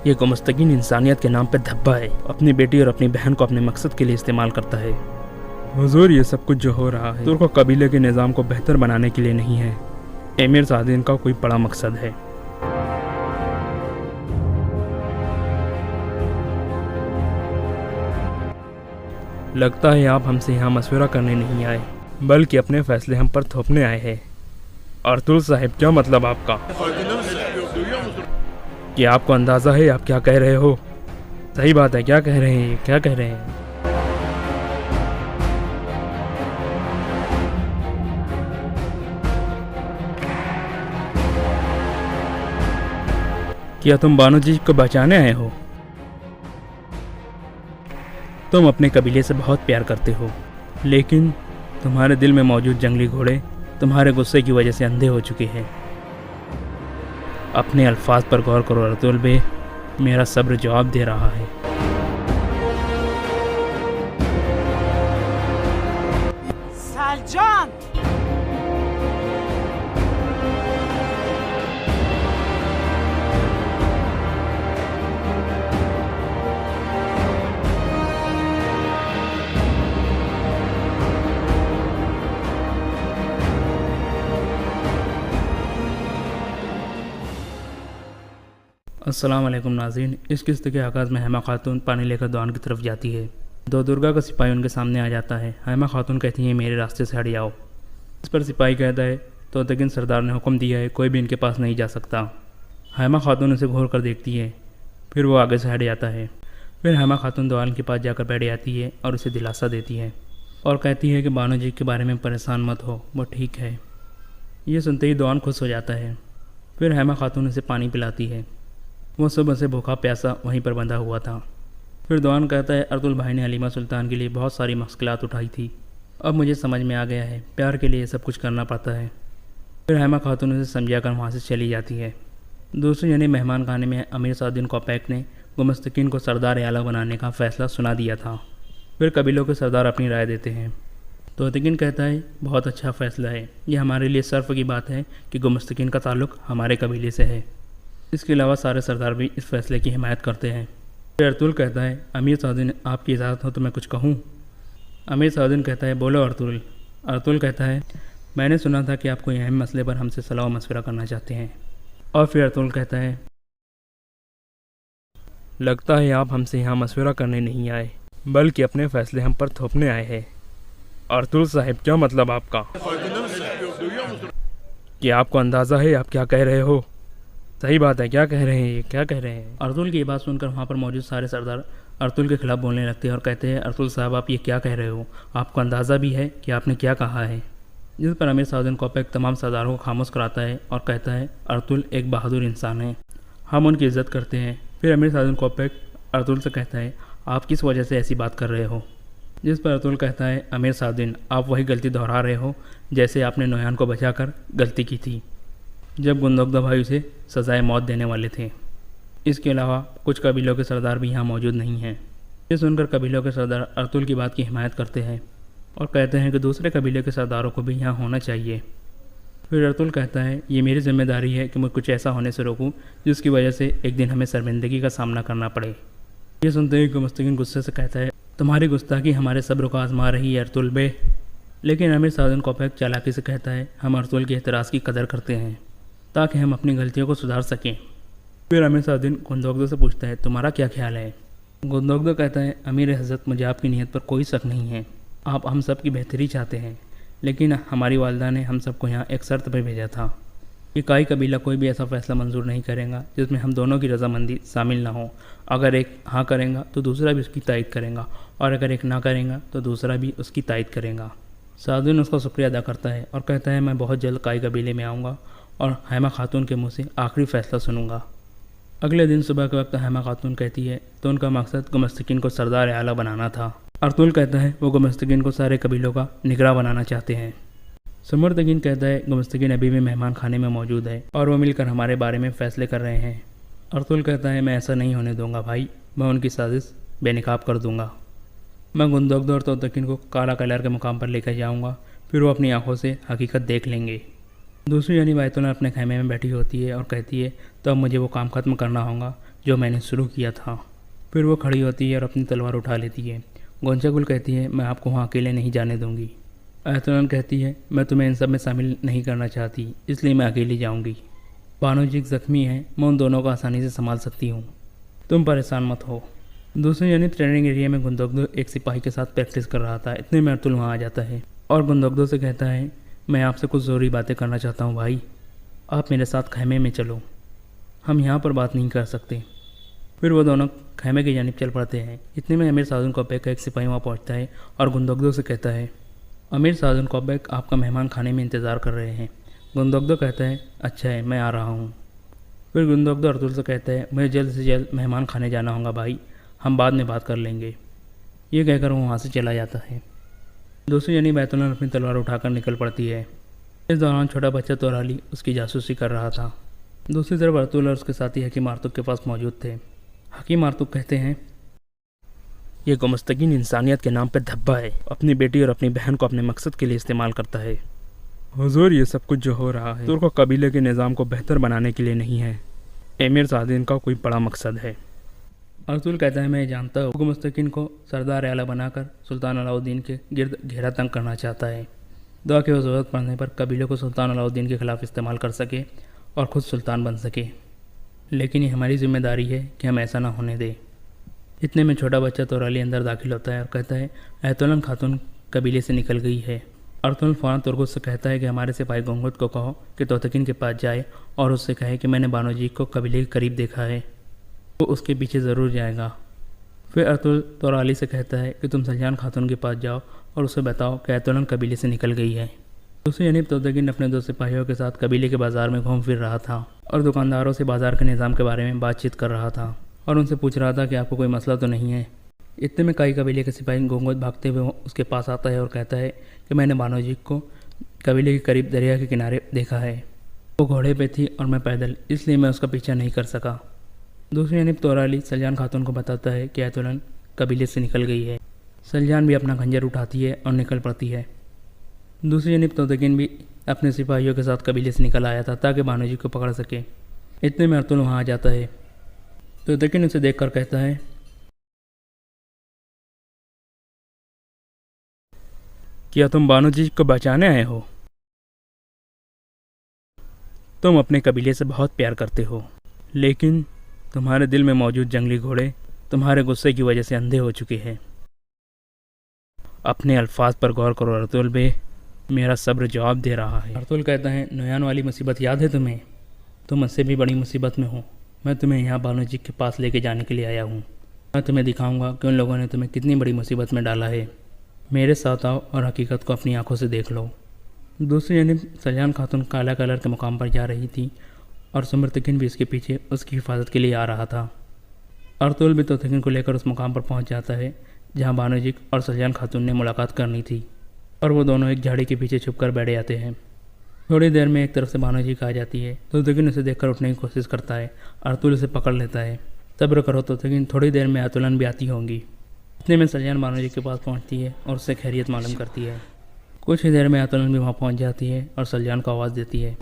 ये गुमस्तकीन इंसानियत के नाम पे धब्बा है, अपनी बेटी और अपनी बहन को अपने मकसद के लिए इस्तेमाल करता है। हुजूर, ये सब कुछ जो हो रहा है तुर्क कबीले के निज़ाम को बेहतर बनाने के लिए नहीं है। एमिर सादिन का कोई बड़ा मकसद है। लगता है आप हमसे यहाँ मशवरा करने नहीं आए, बल्कि अपने फैसले हम पर थोपने आए हैं। अर्तुल साहिब, क्या मतलब आपका? क्या आपको अंदाज़ा है आप क्या कह रहे हो? सही बात है, क्या कह रहे हैं? क्या कह रहे हैं? क्या तुम बानो जी को बचाने आए हो? तुम अपने कबीले से बहुत प्यार करते हो, लेकिन तुम्हारे दिल में मौजूद जंगली घोड़े तुम्हारे गुस्से की वजह से अंधे हो चुके हैं। अपने अल्फाज पर गौर करो अर्तुल बे, मेरा सब्र जवाब दे रहा है। सालजान! अस्सलाम वालेकुम नाज़रीन। इस किस्त के आगाज़ में हैमा खातून पानी लेकर दौन की तरफ जाती है। दो दुर्गा का सिपाही उनके सामने आ जाता है। हैमा खातून कहती है, मेरे रास्ते से हट जाओ। इस पर सिपाही कहता है, तो लेकिन सरदार ने हुक्म दिया है, कोई भी इनके पास नहीं जा सकता। हैमा खातून उसे घूर कर देखती है, फिर वो आगे से हट जाता है। फिर हैमा खातून दौन के पास जाकर बैठ जाती है और उसे दिलासा देती है और कहती है कि बानो जी के बारे में परेशान मत हो, वो ठीक है। ये सुनते ही दौन खुश हो जाता है। फिर हैमा खातून उसे पानी पिलाती है। वो सुबह से भूखा प्यासा वहीं पर बंधा हुआ था। फिर दौन कहता है, अर्तुल भाई ने हलीमा सुल्तान के लिए बहुत सारी मुश्किलात उठाई थी, अब मुझे समझ में आ गया है, प्यार के लिए ये सब कुछ करना पड़ता है। फिर हैमा खातून उसे समझाकर वहाँ से चली जाती है। दूसरी यानी मेहमान खाने में अमीर सादिन कोपैक ने गुमस्तकीन को सरदार आला बनाने का फ़ैसला सुना दिया था। फिर कबीलों के सरदार अपनी राय देते हैं। तो तकिन कहता है, बहुत अच्छा फ़ैसला है, ये हमारे लिए सर्फ की बात है कि गुमस्तकीन का ताल्लुक़ हमारे कबीले से है। इसके अलावा सारे सरदार भी इस फैसले की हिमायत करते हैं। फिर अर्तुल कहता है, अमीर सादिन, आपकी इजाज़त हो तो मैं कुछ कहूँ? अमीर सादिन कहता है, बोलो अर्तुल। अर्तुल कहता है, मैंने सुना था कि आप कोई अहम मसले पर हमसे सलाह मशवरा करना चाहते हैं। और फिर अर्तुल कहता है, लगता है आप हमसे यहाँ मशवरा करने नहीं आए, बल्कि अपने फैसले हम पर थोपने आए हैं। अर्तुल साहिब, क्या मतलब आपका? क्या आपको अंदाज़ा है आप क्या कह रहे हो? सही बात है, क्या कह रहे हैं? क्या कह रहे हैं? अर्तुल की ये बात सुनकर वहाँ पर मौजूद सारे सरदार अर्तुल के खिलाफ बोलने लगते हैं और कहते हैं, अर्तुल साहब, आप ये क्या कह रहे हो? आपको अंदाज़ा भी है कि आपने क्या कहा है? जिस पर अमीर सादिन कोपैक तमाम सरदारों को खामोश कराता है और कहता है, अर्तुल एक बहादुर इंसान है, हम उनकी इज़्ज़त करते हैं। फिर अमीर सादिन कोपैक अर्तुल से कहता है, आप किस वजह से ऐसी बात कर रहे हो? जिस पर अर्तुल कहता है, अमीर सादिन, आप वही गलती दोहरा रहे हो जैसे आपने नोयान को बचाकर गलती की थी जब गुंदोगदा भाई उसे सजाए मौत देने वाले थे। इसके अलावा कुछ कबीलों के सरदार भी यहाँ मौजूद नहीं हैं। ये सुनकर कबीलों के सरदार अर्तुल की बात की हिमायत करते हैं और कहते हैं कि दूसरे कबीले के सरदारों को भी यहाँ होना चाहिए। फिर अर्तुल कहता है, ये मेरी जिम्मेदारी है कि मैं कुछ ऐसा होने से रोकूं जिसकी वजह से एक दिन हमें शर्मिंदगी का सामना करना पड़े। ये सुनते ही गुमस्तकीन गुस्से से कहता है, तुम्हारी गुस्ताखी हमारे सब्र को आजमा रही है अर्तुल बे। लेकिन अमीर सादिन कोपैक चालाकी से कहता है, हम अर्तुल के एतराज़ की कदर करते हैं ताकि हम अपनी गलतियों को सुधार सकें। फिर अमीर सादिन गुंदोगदो से पूछता है, तुम्हारा क्या ख्याल है? गुंदोगदो कहता है, अमीर हज़रत, मुझे आपकी नीयत पर कोई शक नहीं है, आप हम सब की बेहतरी चाहते हैं, लेकिन हमारी वालदा ने हम सबको यहाँ एक शर्त पर भेजा था कि काई कबीला कोई भी ऐसा फ़ैसला मंजूर नहीं करेगा जिसमें हम दोनों की रजामंदी शामिल ना हो। अगर एक हाँ करेगा तो दूसरा भी उसकी तायद करेगा, और अगर एक ना करेगा तो दूसरा भी उसकी तायद करेगा। सादिन उसका शुक्रिया अदा करता है और कहता है, मैं बहुत जल्द काई कबीले में आऊँगा और हैमा खातून के मुंह से आखिरी फ़ैसला सुनूंगा। अगले दिन सुबह के वक्त हैमा खातून कहती है, तो उनका मकसद गुमस्तकीन को सरदार आला बनाना था। अर्तुल कहता है, वो गुमस्तकीन को सारे कबीलों का निगरां बनाना चाहते हैं। सुमरतकीन कहता है, गुमस्तकीन अभी भी मेहमान खाने में मौजूद है और वो मिलकर हमारे बारे में फ़ैसले कर रहे हैं। अर्तुल कहता है, मैं ऐसा नहीं होने दूंगा भाई, मैं उनकी साजिश बेनकाब कर दूंगा। मैं गुंदोगदो और तोतकीन को काला कलर के मुकाम पर लेकर जाऊँगा, फिर वो अपनी आंखों से हकीकत देख लेंगे। दूसरी यानी बैतुल्ला अपने खैमे में बैठी होती है और कहती है, तो अब मुझे वो काम ख़त्म करना होगा जो मैंने शुरू किया था। फिर वो खड़ी होती है और अपनी तलवार उठा लेती है। गोंचागुल कहती है, मैं आपको वहाँ अकेले नहीं जाने दूंगी। आयतुलन कहती है, मैं तुम्हें इन सब में शामिल नहीं करना चाहती, इसलिए मैं अकेली जाऊंगी। बानोजिक जख्मी है, मैं उन दोनों को आसानी से संभाल सकती हूँ, तुम परेशान मत हो। दूसरी जानिब ट्रेनिंग एरिया में गुंदोगदो एक सिपाही के साथ प्रैक्टिस कर रहा था। इतने में अर्तुल वहाँ आ जाता है और गुंदोगदो से कहता है, मैं आपसे कुछ ज़रूरी बातें करना चाहता हूँ भाई, आप मेरे साथ खैमे में चलो, हम यहाँ पर बात नहीं कर सकते। फिर वो दोनों खैमे की जानिब चल पड़ते हैं। इतने में अमीर साधुन कौबेक का एक सिपाही वहाँ पहुँचता है और गुंदोगदो से कहता है, अमीर साधुन कौबेक आपका मेहमान खाने में इंतज़ार कर रहे हैं। गुंदोगदो कहता है, अच्छा है, मैं आ रहा हूँ। फिर गुंदोगदो अर्तुल से कहता है, मुझे जल्द से जल्द मेहमान खाने जाना होगा भाई, हम बाद में बात कर लेंगे। ये कहकर वो वहाँ से चला जाता है। दूसरी जानिब बैतुलन अपनी तलवार उठाकर निकल पड़ती है। इस दौरान छोटा बच्चा तोराली उसकी जासूसी कर रहा था। दूसरी तरफ अर्तुल और उसके साथी हकीम आर्तुक के पास मौजूद थे। हकीम आर्तुक कहते हैं, ये गुमस्तगीन इंसानियत के नाम पर धब्बा है, अपनी बेटी और अपनी बहन को अपने मकसद के लिए इस्तेमाल करता है। हुजूर, ये सब कुछ जो हो रहा है तुर्क कबीले के निज़ाम को बेहतर बनाने के लिए नहीं है, एमिर सादिन का कोई बड़ा मकसद है। अर्तुल कहता है, मैं जानता हूँ गुमस्तकीन को सरदार आला बनाकर सुल्तान अलाउद्दीन के गिर्द घेरा तंग करना चाहता है, दुआ की ज़रूरत पड़ने पर कबीले को सुल्तान अलाउद्दीन के खिलाफ इस्तेमाल कर सके और ख़ुद सुल्तान बन सके, लेकिन ये हमारी जिम्मेदारी है कि हम ऐसा ना होने दें। इतने में छोटा बच्चा तोराली अंदर दाखिल होता है और कहता है, ऐतुलन खातून कबीले से निकल गई है। अर्तुल फ़ौरन तुर्गुत से कहता है कि हमारे सिपाही गोंगुत को कहो कि तोतकिन के पास जाए और उससे कहे कि मैंने बानोजी को कबीले के करीब देखा है, वो उसके पीछे ज़रूर जाएगा। फिर अर्तुल तोराली से कहता है कि तुम सलजान खातून के पास जाओ और उसे बताओ कि ऐतुलन कबीले से निकल गई है। दूसरी जानिब तोतकिन अपने दो सिपाहियों के साथ कबीले के बाज़ार में घूम फिर रहा था और दुकानदारों से बाज़ार के निज़ाम के बारे में बातचीत कर रहा था और उनसे पूछ रहा था कि आपको कोई मसला तो नहीं है। इतने में कई कबीले के सिपाही गोंगुत भागते हुए उसके पास आता है और कहता है कि मैंने बानोजी को कबीले के करीब दरिया के किनारे देखा है, वो घोड़े पे थी और मैं पैदल, इसलिए मैं उसका पीछा नहीं कर सका। दूसरी जानिब तोराली सलजान खातून को बताता है कि ऐतुलन कबीले से निकल गई है। सलजान भी अपना खंजर उठाती है और निकल पड़ती है। दूसरी जानिब तोतकिन भी अपने सिपाहियों के साथ कबीले से निकल आया था ताकि बानोजी को पकड़ सके। इतने में अर्तुल वहाँ आ जाता है। तोतकिन उसे देखकर कहता है, क्या तुम बानोजी को बचाने आए हो? तुम अपने कबीले से बहुत प्यार करते हो, लेकिन तुम्हारे दिल में मौजूद जंगली घोड़े तुम्हारे गुस्से की वजह से अंधे हो चुके हैं। अपने अल्फाज पर गौर करो अर्तुल बे, मेरा सब्र जवाब दे रहा है। अर्तुल कहता है, नोयान वाली मुसीबत याद है तुम्हें? तुम मुझसे भी बड़ी मुसीबत में हो। मैं तुम्हें यहाँ बानोजी के पास लेके जाने के लिए आया हूँ। मैं तुम्हें दिखाऊंगा कि उन लोगों ने तुम्हें कितनी बड़ी मुसीबत में डाला है। मेरे साथ आओ और हकीकत को अपनी आंखों से देख लो। दूसरी जानिब सलजान खातून काला कलर के मुकाम पर जा रही थी और सुमरतकिन भी इसके पीछे उसकी हिफाजत के लिए आ रहा था। अर्तुल भी तोतकिन को लेकर उस मुकाम पर पहुंच जाता है जहां बानोजी और सलजान खातून ने मुलाकात करनी थी और वो दोनों एक झाड़ी के पीछे छुपकर बैठ जाते हैं। थोड़ी देर में एक तरफ से बानोजी आ जाती है। तोतकिन उसे देखकर उठने की कोशिश करता है। अर्तुल उसे पकड़ लेता है। सब्र करो तोतकिन, थोड़ी देर में ऐतुलन भी आती होंगी। इतने में सलजान बानोजी के पास पहुंचती है और उससे खैरियत मालूम करती है। कुछ ही देर में ऐतुलन भी वहां पहुंच जाती है और सलजान को आवाज़ देती है।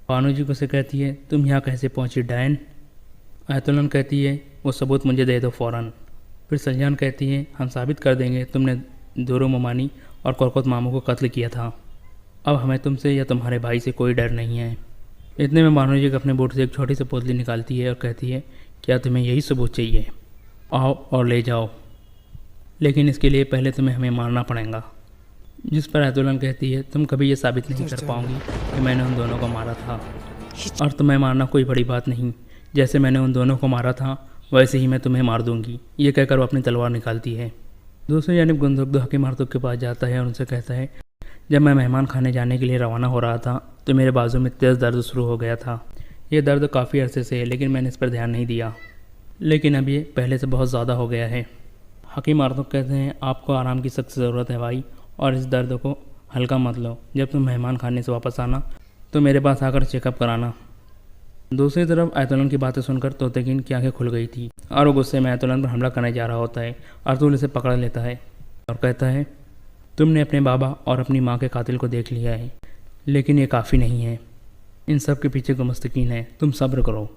बानोजी को से कहती है, तुम यहाँ कैसे पहुंची डायन? ऐतुलन कहती है, वो सबूत मुझे दे दो फ़ौरन। फिर सलजान कहती है, हम साबित कर देंगे तुमने दोरो मोमानी और कोरकोत मामू को कत्ल किया था। अब हमें तुमसे या तुम्हारे भाई से कोई डर नहीं है। इतने में बानोजी अपने बूट से एक छोटी सी पोतली निकालती है और कहती है, क्या तुम्हें यही सबूत चाहिए? आओ और ले जाओ, लेकिन इसके लिए पहले तुम्हें हमें मारना पड़ेगा। जिस पर ऐतुलन कहती है, तुम कभी ये साबित नहीं कर पाओगी कि मैंने उन दोनों को मारा था, और तुम्हें मारना कोई बड़ी बात नहीं। जैसे मैंने उन दोनों को मारा था वैसे ही मैं तुम्हें मार दूंगी। ये कहकर वो अपनी तलवार निकालती है। दूसरी जानिब गुंदोगदो हकीम आर्तुक के पास जाता है और उनसे कहता है, जब मैं मेहमान खाने जाने के लिए रवाना हो रहा था तो मेरे बाजू में तेज़ दर्द शुरू हो गया था। ये दर्द काफ़ी अरसे से है, लेकिन मैंने इस पर ध्यान नहीं दिया, लेकिन अब ये पहले से बहुत ज़्यादा हो गया है। हकीम आर्तुक कहते हैं, आपको आराम की सख्त ज़रूरत है भाई, और इस दर्द को हल्का मत लो। जब तुम मेहमान खाने से वापस आना तो मेरे पास आकर चेकअप कराना। दूसरी तरफ ऐतुलन की बातें सुनकर तोतकिन की आंखें खुल गई थी और वो गुस्से में ऐतुलन पर हमला करने जा रहा होता है। अर्तुल इसे पकड़ लेता है और कहता है, तुमने अपने बाबा और अपनी माँ के कातिल को देख लिया है, लेकिन ये काफ़ी नहीं है। इन सब के पीछे गुमस्तकीन है, तुम सब्र करो।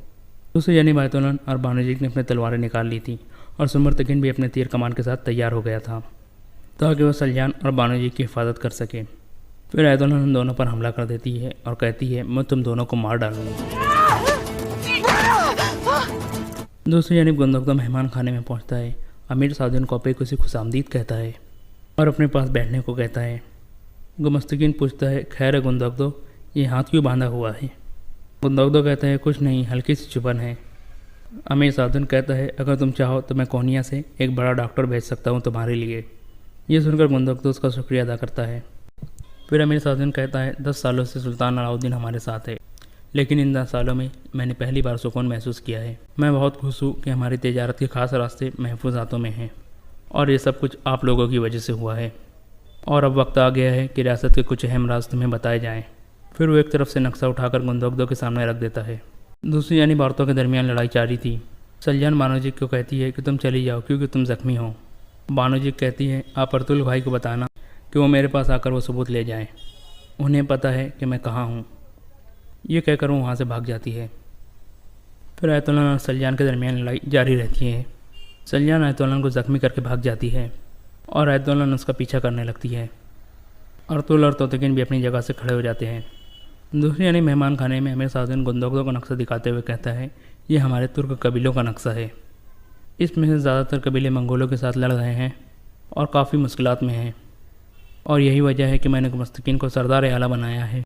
दूसरी जानिब आयतुल्लाह और बानोजिक ने अपने तलवारें निकाल ली थी और सुमरतकिन भी अपने तीर कमान के साथ तैयार हो गया था ताकि वह सलजान और बानोजिक की हिफाजत कर सके। फिर आयतुल्लाह उन दोनों पर हमला कर देती है और कहती है, मैं तुम दोनों को मार डालूंगी। दूसरी जानिब गुंदोगदो मेहमान खाने में पहुंचता है। अमीर साउदीन कॉपे को उसे खुशामदीद कहता है और अपने पास बैठने को कहता है। गुमस्तकीन पूछता है, खैर है गुंदोगदो, ये हाथ क्यों बांधा हुआ है? गुंदोगदो कहता है, कुछ नहीं, हल्की सी चुभन है। अमीर साउदीन कहता है, अगर तुम चाहो तो मैं कोनिया से एक बड़ा डॉक्टर भेज सकता हूँ तुम्हारे लिए। ये सुनकर गुंदोगदो उसका शुक्रिया अदा करता है। फिर अमीर साउदीन कहता है, 10 सालों से सुल्तान अलाउद्दीन हमारे साथ है, लेकिन इन 10 सालों में मैंने पहली बार सुकून महसूस किया है। मैं बहुत खुश हूँ कि हमारी तिजारत के खास रास्ते महफूज हाथों में हैं और ये सब कुछ आप लोगों की वजह से हुआ है। और अब वक्त आ गया है कि रियासत के कुछ अहम राज तुम्हें बताए जाएँ। फिर वो एक तरफ से नक्शा उठाकर गुंदोगदो के सामने रख देता है। दूसरी यानी औरतों के दरमियान लड़ाई जारी थी। सलजान बानोजिक को कहती है कि तुम चली जाओ क्योंकि तुम जख्मी हो। बानोजिक कहती है, आप अर्तुल भाई को बताना कि वो मेरे पास आकर वो सबूत ले जाएं। उन्हें पता है कि मैं कहाँ हूँ। ये कहकर वो वहाँ से भाग जाती है। फिर आयतुल्लाह और सलजान के दरमियान लड़ाई जारी रहती है। सलजान आयतुल्लाह को ज़ख्मी करके भाग जाती है और आयतुल्लाह उसका पीछा करने लगती है। अर्तुल और तोतकिन भी अपनी जगह से खड़े हो जाते हैं। दूसरी यानी मेहमान खाने में अमीर साउदीन गुंदोगदो का नक्शा दिखाते हुए कहता है, ये हमारे तुर्क कबीलों का नक्शा है। इसमें से ज़्यादातर कबीले मंगोलों के साथ लड़ रहे हैं और काफ़ी मुश्किलात में हैं, और यही वजह है कि मैंने गुमस्तकीन को सरदार आला बनाया है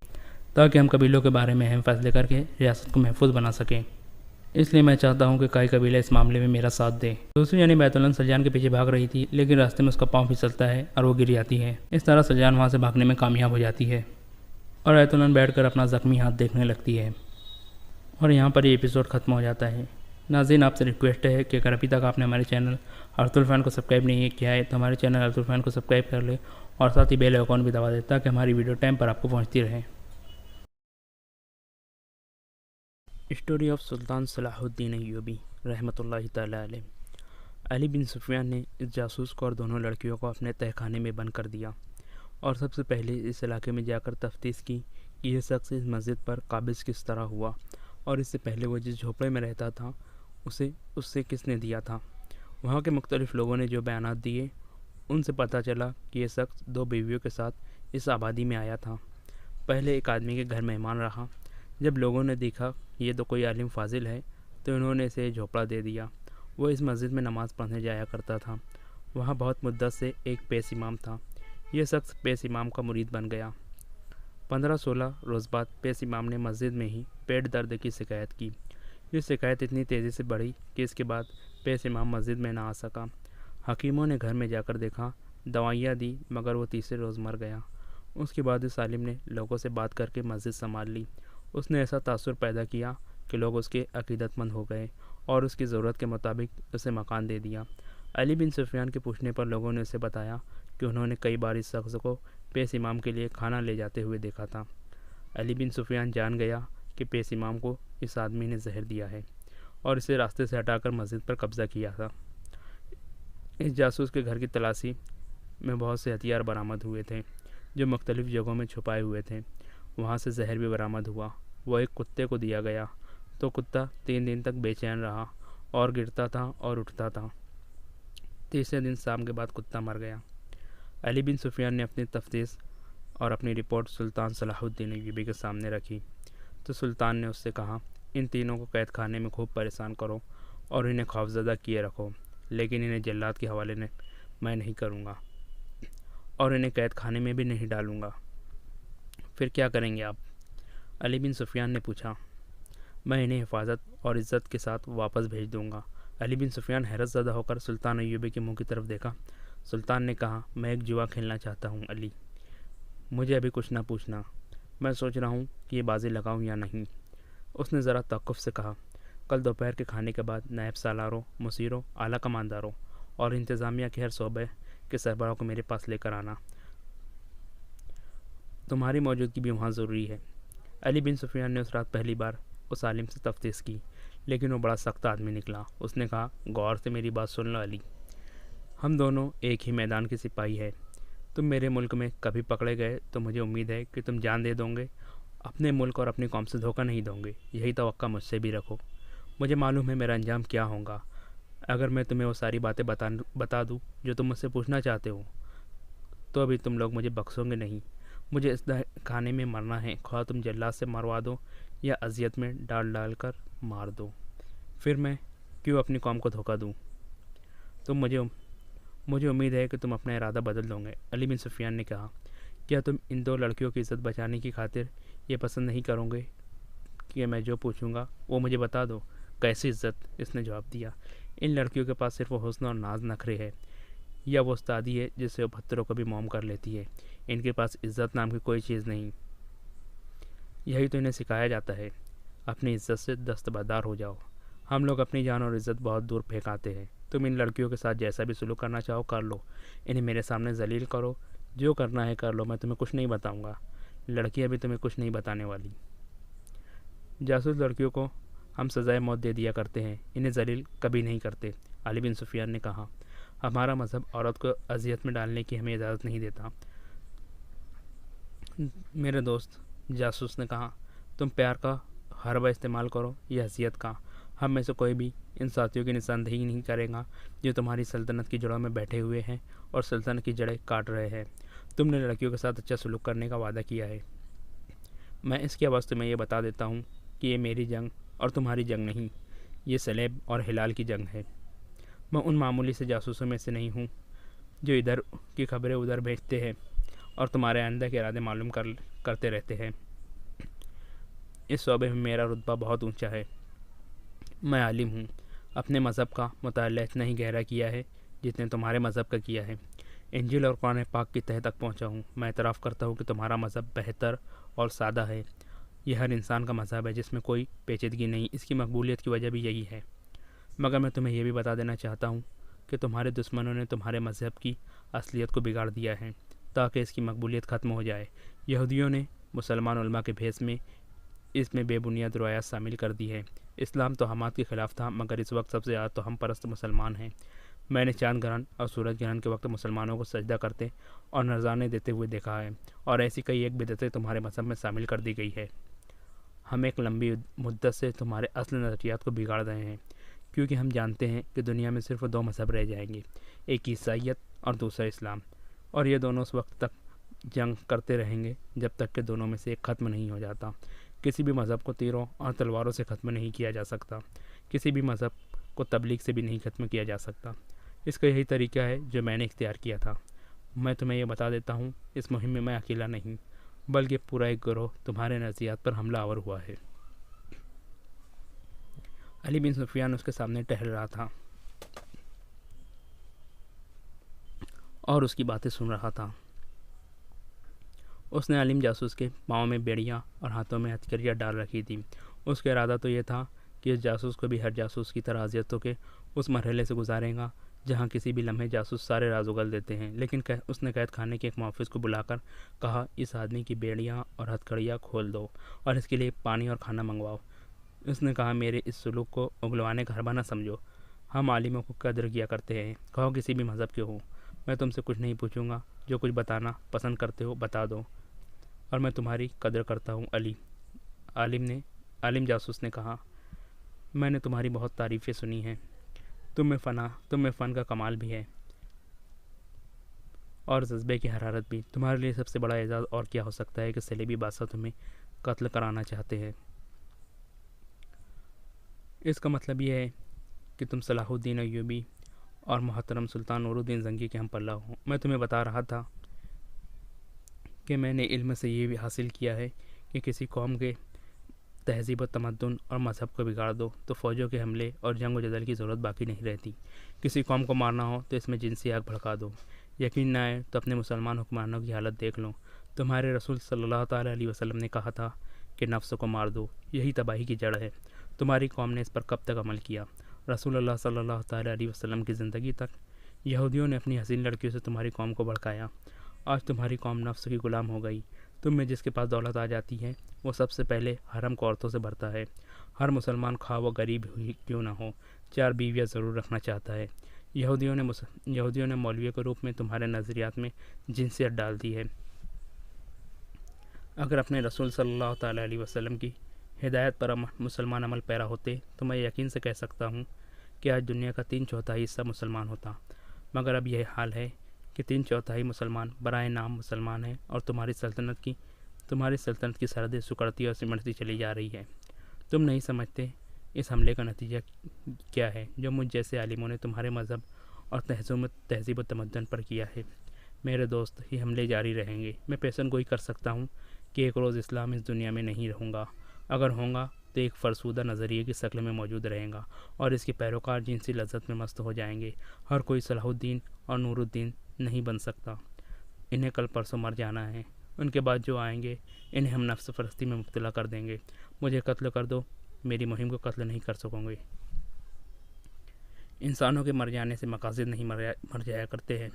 ताकि हम कबीलों के बारे में अहम फैसले करके रियासत को महफूज बना सकें। इसलिए मैं चाहता हूँ कि कई कबीले इस मामले में मेरा साथ दें। दूसरी यानी बैतुल्लाह सलजान के पीछे भाग रही थी, लेकिन रास्ते में उसका पाँव फिसलता है और वो गिर जाती है। इस तरह सलजान वहाँ से भागने में कामयाब हो जाती है और आयतुल्लाह बैठकर अपना ज़ख्मी हाथ देखने लगती है। और यहाँ पर ये एपिसोड ख़त्म हो जाता है। नाज़रीन, आपसे रिक्वेस्ट है कि अगर अभी तक आपने हमारे चैनल अर्तुल फैन को सब्सक्राइब नहीं किया है तो हमारे चैनल अर्तुल फैन को सब्सक्राइब कर ले और साथ ही बेल आइकॉन भी दबा दें ताकि हमारी वीडियो टाइम पर आपको पहुँचती रहे। स्टोरी ऑफ सुल्तान सलाहुद्दीन अय्यूबी रहमतुल्लाहि तआला अलैह। अली बिन सुफियान ने इस जासूस को और दोनों लड़कियों को अपने तहखाने में बंद कर दिया और सबसे पहले इस इलाके में जाकर तफ्तीश की कि यह शख्स इस मस्जिद पर काबिज़ किस तरह हुआ और इससे पहले वो जिस झोपड़े में रहता था उससे किसने दिया था। वहाँ के मुख्तलिफ़ लोगों ने जो बयानात दिए उनसे पता चला कि यह शख्स 2 बीवियों के साथ इस आबादी में आया था। पहले एक आदमी के घर मेहमान रहा। जब लोगों ने देखा ये तो कोई आलिम फाजिल है तो उन्होंने इसे झोपड़ा दे दिया। वो इस मस्जिद में नमाज़ पढ़ने जाया करता था। वहाँ बहुत मुद्दत से एक पेश इमाम था। यह शख्स पेश इमाम का मुरीद बन गया। 15-16 रोज़ बाद पेश इमाम ने मस्जिद में ही पेट दर्द की शिकायत की। ये शिकायत इतनी तेज़ी से बढ़ी कि इसके बाद पेश इमाम मस्जिद में ना आ सका। हकीमों ने घर में जाकर देखा, दवाइयाँ दी, मगर वो तीसरे रोज़ मर गया। उसके बाद इस आलिम ने लोगों से बात करके मस्जिद संभाल ली। उसने ऐसा तासुर पैदा किया कि लोग उसके अकीदतमंद हो गए और उसकी ज़रूरत के मुताबिक उसे मकान दे दिया। अली बिन सुफियान के पूछने पर लोगों ने उसे बताया कि उन्होंने कई बार इस शख्स को पेश इमाम के लिए खाना ले जाते हुए देखा था। अली बिन सुफियान जान गया कि पेश इमाम को इस आदमी ने जहर दिया है और इसे रास्ते से हटाकर मस्जिद पर कब्ज़ा किया था। इस जासूस के घर की तलाशी में बहुत से हथियार बरामद हुए थे जो मुख्तलिफ़ जगहों में छुपाए हुए थे। वहाँ से जहर भी बरामद हुआ। वो एक कुत्ते को दिया गया तो कुत्ता 3 दिन तक बेचैन रहा और गिरता था और उठता था। तीसरे दिन शाम के बाद कुत्ता मर गया। अली बिन सुफियान ने अपनी तफ्तीश और अपनी रिपोर्ट सुल्तान सलाहुद्दीन अय्यूबी के सामने रखी तो सुल्तान ने उससे कहा, इन तीनों को कैद खाने में खूब परेशान करो और इन्हें खौफजदा किए रखो, लेकिन इन्हें जल्लाद के हवाले मैं नहीं करूँगा और इन्हें कैद खाने में भी नहीं डालूँगा। फिर क्या करेंगे आप? अली बिन सुफियान ने पूछा। मैं इन्हें हिफाजत और इज़्ज़त के साथ वापस भेज दूँगा। अली बिन सुफियान हैरतज़दा होकर सुल्तान अय्यूबी के मुंह की तरफ देखा। सुल्तान ने कहा, मैं एक जुआ खेलना चाहता हूँ अली, मुझे अभी कुछ ना पूछना। मैं सोच रहा हूँ कि ये बाजी लगाऊँ या नहीं। उसने ज़रा तवक्कुफ़ से कहा, कल दोपहर के खाने के बाद नायब सालारों, मुसीरों, आला कमांडारों और इंतज़ामिया के हर शोबे के सरबराह को मेरे पास लेकर आना। तुम्हारी मौजूदगी भी वहाँ ज़रूरी है। अली बिन सुफियान ने उस रात पहली बार उस आलिम से तफ्तीश की, लेकिन वो बड़ा सख्त आदमी निकला। उसने कहा, गौर से मेरी बात सुन लो अली, हम दोनों एक ही मैदान के सिपाही हैं। तुम मेरे मुल्क में कभी पकड़े गए तो मुझे उम्मीद है कि तुम जान दे दोगे, अपने मुल्क और अपनी कौम से धोखा नहीं दोगे। यही तवक्का मुझसे भी रखो। मुझे मालूम है मेरा अंजाम क्या होगा। अगर मैं तुम्हें वो सारी बातें बता दूँ जो तुम मुझसे पूछना चाहते हो, तो अभी तुम लोग मुझे बख्शोगे नहीं। मुझे इस खाने में मरना है, ख्वाह तुम जल्लाद से मरवा दो या अजियत में डाल कर मार दो। फिर मैं क्यों अपनी कौम को धोखा दूँ? तुम मुझे उम्मीद है कि तुम अपना इरादा बदल दोगे। अली बिन सुफियान ने कहा, क्या तुम इन 2 लड़कियों की इज़्ज़त बचाने की खातिर ये पसंद नहीं करोगे कि मैं जो पूछूंगा वो मुझे बता दो? कैसी इज़्ज़त? इसने जवाब दिया, इन लड़कियों के पास सिर्फ वो हुस्न और नाज नखरे है, या वो उस्तादी है जिससे वो भत्तरों को भी मोम कर लेती है। इनके पास इज़्ज़त नाम की कोई चीज़ नहीं। यही तो इन्हें सिखाया जाता है। अपनी इज़्ज़त से दस्तबरदार हो जाओ। हम लोग अपनी जान और इज़्ज़त बहुत दूर फेंक आते हैं। तुम इन लड़कियों के साथ जैसा भी सुलूक करना चाहो कर लो, इन्हें मेरे सामने जलील करो, जो करना है कर लो, मैं तुम्हें कुछ नहीं बताऊंगा। लड़कियां भी तुम्हें कुछ नहीं बताने वाली। जासूस लड़कियों को हम सज़ाए मौत दे दिया करते हैं, इन्हें जलील कभी नहीं करते। अली बिन सुफियान ने कहा, हमारा मज़हब औरत को अजियत में डालने की हमें इजाज़त नहीं देता। मेरे दोस्त, जासूस ने कहा, तुम प्यार का हरबा इस्तेमाल करो या अजियत का। हम में से कोई भी इन साथियों की निशानदेही नहीं करेगा जो तुम्हारी सल्तनत की जड़ों में बैठे हुए हैं और सल्तनत की जड़ें काट रहे हैं। तुमने लड़कियों के साथ अच्छा सलूक करने का वादा किया है। मैं इसके अवसर तुम्हें यह बता देता हूँ कि ये मेरी जंग और तुम्हारी जंग नहीं, ये सलेब और हिलाल की जंग है। मैं उन मामूली से जासूसों में से नहीं हूँ जो इधर की खबरें उधर भेजते हैं और तुम्हारे अंदर के इरादे मालूम करते रहते हैं। इस शोबे में मेरा रुतबा बहुत ऊंचा है। मैं आलिम हूँ। अपने मज़हब का मुताला इतना ही गहरा किया है जितने तुम्हारे मज़हब का किया है। इंजील और कुरान पाक की तह तक पहुँचा हूँ। मैं इतराफ़ करता हूँ कि तुम्हारा मज़हब बेहतर और सादा है। यह हर इंसान का मज़हब है जिसमें कोई पेचीदगी नहीं। इसकी मकबूलियत की वजह भी यही है। मगर मैं तुम्हें यह भी बता देना चाहता हूँ कि तुम्हारे दुश्मनों ने तुम्हारे मज़हब की असलियत को बिगाड़ दिया है ताकि इसकी मकबूलियत ख़त्म हो जाए। यहूदियों ने मुसलमान उलमा के भेस में इसमें बेबुनियाद रवायात शामिल कर दी है। इस्लाम तो हमाद के ख़िलाफ़ था, मगर इस वक्त सबसे ज़्यादा तो हम परस्त मुसलमान हैं। मैंने चांद ग्रहण और सूरज ग्रहण के वक्त मुसलमानों को सजदा करते और नज़राने देते हुए देखा है, और ऐसी कई एक बिदअतें तुम्हारे मज़हब में शामिल कर दी गई है। हम एक लंबी मुद्दत से तुम्हारे असल नज़रियात को बिगाड़ रहे हैं, क्योंकि हम जानते हैं कि दुनिया में सिर्फ 2 मज़हब रह जाएंगे, एक ईसाइयत और दूसरा इस्लाम, और ये दोनों उस वक्त तक जंग करते रहेंगे जब तक कि दोनों में से एक ख़त्म नहीं हो जाता। किसी भी मज़हब को तीरों और तलवारों से ख़त्म नहीं किया जा सकता। किसी भी मज़हब को तबलीग से भी नहीं ख़त्म किया जा सकता। इसका यही तरीका है जो मैंने इख्तियार किया था। मैं तुम्हें यह बता देता हूँ, इस मुहिम में मैं अकेला नहीं, बल्कि पूरा एक गिरोह तुम्हारे नज़रियात पर हमलावर हुआ है। अली बिन सुफियान उसके सामने टहल रहा था और उसकी बातें सुन रहा था। उसने आलिम जासूस के पाँव में बेड़ियाँ और हाथों में हथकड़ियाँ डाल रखी थी। उसका इरादा तो यह था कि इस जासूस को भी हर जासूस की तरह अजियतों के उस मरहले से गुजारेगा जहाँ किसी भी लम्हे जासूस सारे राज उगल देते हैं। लेकिन उसने कैद खाने के एक मुहाफ़िज़ को बुलाकर कहा, इस आदमी की बेड़ियाँ और हथकड़ियाँ खोल दो और इसके लिए पानी और खाना मंगवाओ। उसने कहा, मेरे इस सलूक को उगलवाने का हरबा न समझो। हम आलिमों को कदर किया करते हैं, कहो किसी भी मज़हब के हो। मैं तुमसे कुछ नहीं पूछूंगा, जो कुछ बताना पसंद करते हो बता दो, और मैं तुम्हारी कदर करता हूँ। आलिम जासूस ने कहा, मैंने तुम्हारी बहुत तारीफ़ें सुनी हैं। तुम में फ़न का कमाल भी है और जज्बे की हरारत भी। तुम्हारे लिए सबसे बड़ा एजाज़ और क्या हो सकता है कि सलेबी बादशाह तुम्हें कत्ल कराना चाहते हैं। इसका मतलब यह है कि तुम सलाहुद्दीन अय्यूबी और मोहतरम सुल्तान नूरुद्दीन जंगी के हम पल्ला हो। मैं तुम्हें बता रहा था कि मैंने इल्म से ये भी हासिल किया है कि किसी कौम के तहज़ीब व तमद्दुन और मज़हब को बिगाड़ दो तो फ़ौजों के हमले और जंग व जदल की ज़रूरत बाकी नहीं रहती। किसी कौम को मारना हो तो इसमें जिनसी आग भड़का दो। यकीन न आए तो अपने मुसलमान हुक्मरानों की हालत देख लो। तुम्हारे रसूल सल्लल्लाहु ताला अलैहि वसल्लम ने कहा था कि नफ्स को मार दो, यही तबाही की जड़ है। तुम्हारी कौम ने इस पर कब तक अमल किया? रसूलुल्लाह सल्लल्लाहु ताला अलैहि वसल्लम की ज़िंदगी तक। यहूदियों ने अपनी हसीन लड़कियों से तुम्हारी कौम को भड़काया। आज तुम्हारी कौम नफ्स की गुलाम हो गई। तुम में जिसके पास दौलत आ जाती है वो सबसे पहले हरम को औरतों से भरता है। हर मुसलमान खा व गरीब ही क्यों ना हो 4 बीवियाँ ज़रूर रखना चाहता है। यहूदियों ने मौलवियों के रूप में तुम्हारे नज़रियात में जिनसियत डाल दी है। अगर अपने रसूल सल्लल्लाहु ताला अलैहि वसल्लम की हिदायत पर मुसलमान अमल पैरा होते तो मैं यकीन से कह सकता हूँ कि आज दुनिया का 3/4 हिस्सा मुसलमान होता। मगर अब यह हाल है कि 3/4 मुसलमान बराए नाम मुसलमान हैं और तुम्हारी सल्तनत की सरहदें सिकुड़ती और सिमटती चली जा रही है। तुम नहीं समझते इस हमले का नतीजा क्या है जो मुझ जैसे आलिमों ने तुम्हारे मज़हब और तहज़ीब व तमद्दुन पर किया है। मेरे दोस्त, ये हमले जारी रहेंगे। मैं पेशन गोई कर सकता हूँ कि एक रोज़ इस्लाम इस दुनिया में नहीं रहूँगा। अगर होगा तो एक फरसूदा नज़रिए की शक्ल में मौजूद रहेगा और इसके पैरोकार जिनसी लज्जत में मस्त हो जाएंगे। हर कोई सलाहुद्दीन और नूरुद्दीन नहीं बन सकता। इन्हें कल परसों मर जाना है। उनके बाद जो आएंगे इन्हें हम नफ्स परस्ती में मुब्तला कर देंगे। मुझे कत्ल कर दो, मेरी मुहिम को कत्ल नहीं कर सकोगे। इंसानों के मर जाने से मकासद नहीं मर जाया करते हैं।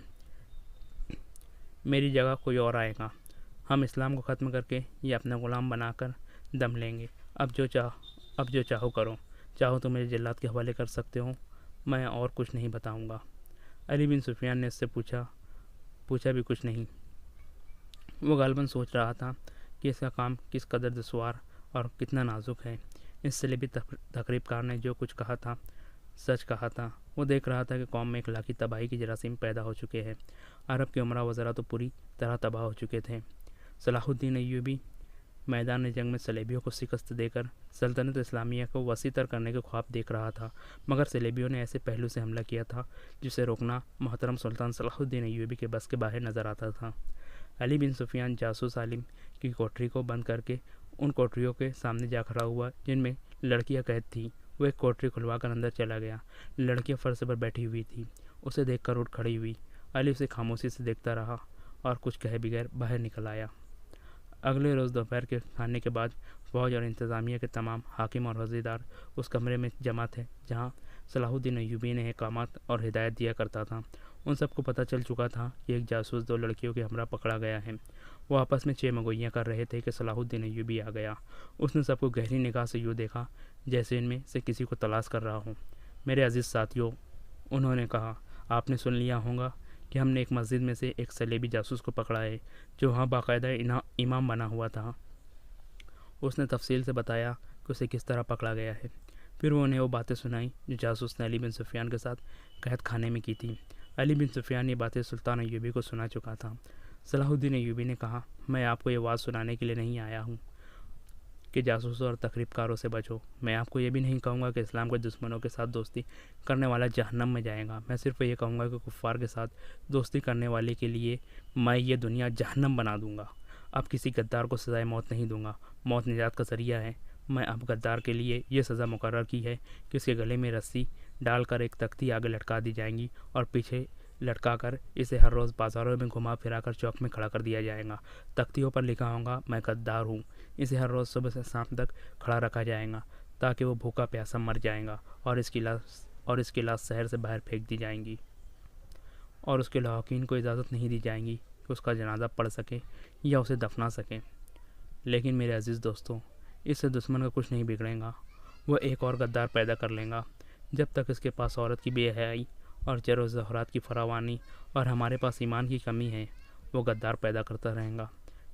मेरी जगह कोई और आएगा। हम इस्लाम को ख़त्म करके या अपना ग़ुलाम बनाकर दम लेंगे। अब जो चाहो करो। चाहो तो मेरे जल्लाद के हवाले कर सकते हो। मैं और कुछ नहीं बताऊंगा। अली बिन सुफियान ने इससे पूछा भी कुछ नहीं। वो गालिबन सोच रहा था कि इसका काम किस कदर दुश्वार और कितना नाजुक है। इससे भी तकरीबकार ने जो कुछ कहा था सच कहा था। वो देख रहा था कि कौम में इखलाकी तबाही की जरासीम पैदा हो चुके हैं। अरब के उमरा वज़रा तो पूरी तरह तबाह हो चुके थे। सलाहुद्दीन अय्यूबी मैदान जंग में सलेबियों को शिकस्त देकर सल्तनत इस्लामिया को वसीतर करने के ख्वाब देख रहा था, मगर सलेबियों ने ऐसे पहलू से हमला किया था जिसे रोकना मोहतरम सुल्तान सलाहुद्दीन अय्यूबी के बस के बाहर नज़र आता था। अली बिन सुफियान जासूस आलिम की कोठरी को बंद करके उन कोठरियों के सामने जा खड़ा हुआ जिनमें लड़कियां कैद थीं। वो एक कोठरी खुलवाकर अंदर चला गया। लड़कियां फर्श पर बैठी हुई थी। उसे देखकर उठ खड़ी हुई। अली उसे खामोशी से देखता रहा और कुछ कहे बगैर बाहर निकल आया। अगले रोज़ दोपहर के खाने के बाद फ़ौज और इंतज़ामिया के तमाम हाकिम और वज़ीरदार उस कमरे में जमा थे जहाँ सलाहुद्दीन अय्यूबी ने अहकामात और हिदायत दिया करता था। उन सबको पता चल चुका था कि एक जासूस 2 लड़कियों के हमरा पकड़ा गया है। वो आपस में चेमगोइयाँ कर रहे थे कि सलाहुद्दीन अय्यूबी आ गया। उसने सबको गहरी निगाह से यूँ देखा जैसे इनमें से किसी को तलाश कर रहा हो। मेरे अजीज़ साथियों, उन्होंने कहा, आपने सुन लिया होगा कि हमने एक मस्जिद में से एक सलेबी जासूस को पकड़ा है जो वहाँ बाकायदा इमाम बना हुआ था। उसने तफसील से बताया कि उसे किस तरह पकड़ा गया है। फिर वो उन्हें वो बातें सुनाई जो जासूस ने अली बिन सुफियान के साथ कैद खाने में की थी। अली बिन सुफियान ये बातें सुल्तान अय्यूबी को सुना चुका था। सलाहुद्दीन अय्यूबी ने कहा, मैं आपको ये वाज़ सुनाने के लिए नहीं आया हूँ कि जासूसों और तकरीबकारों से बचो। मैं आपको ये भी नहीं कहूँगा कि इस्लाम के दुश्मनों के साथ दोस्ती करने वाला जहन्नम में जाएगा। मैं सिर्फ ये कहूँगा कि कुफ़ार के साथ दोस्ती करने वाले के लिए मैं ये दुनिया जहन्नम बना दूँगा। अब किसी गद्दार को सज़ाए मौत नहीं दूँगा। मौत निजात का ज़रिया है। मैं अब गद्दार के लिए ये सज़ा मुकर्रर की है कि उसके गले में रस्सी डालकर एक तख्ती आगे लटका दी जाएंगी और पीछे लटका कर इसे हर रोज़ बाज़ारों में घुमा फिरा कर चौक में खड़ा कर दिया जाएगा। तख्तियों पर लिखा होगा, मैं गद्दार हूँ। इसे हर रोज़ सुबह से शाम तक खड़ा रखा जाएगा ताकि वो भूखा प्यासा मर जाएगा और इसकी लाश शहर से बाहर फेंक दी जाएंगी और उसके लवाकिन को इजाज़त नहीं दी जाएगी कि उसका जनाजा पढ़ सके या उसे दफना सके। लेकिन मेरे अजीज़ दोस्तों, इससे दुश्मन का कुछ नहीं बिगड़ेगा। वह एक और गद्दार पैदा कर लेगा। जब तक इसके पास औरत की बेहयाई और जर व ज़हरात की फरावानी और हमारे पास ईमान की कमी है, वो गद्दार पैदा करता रहेगा।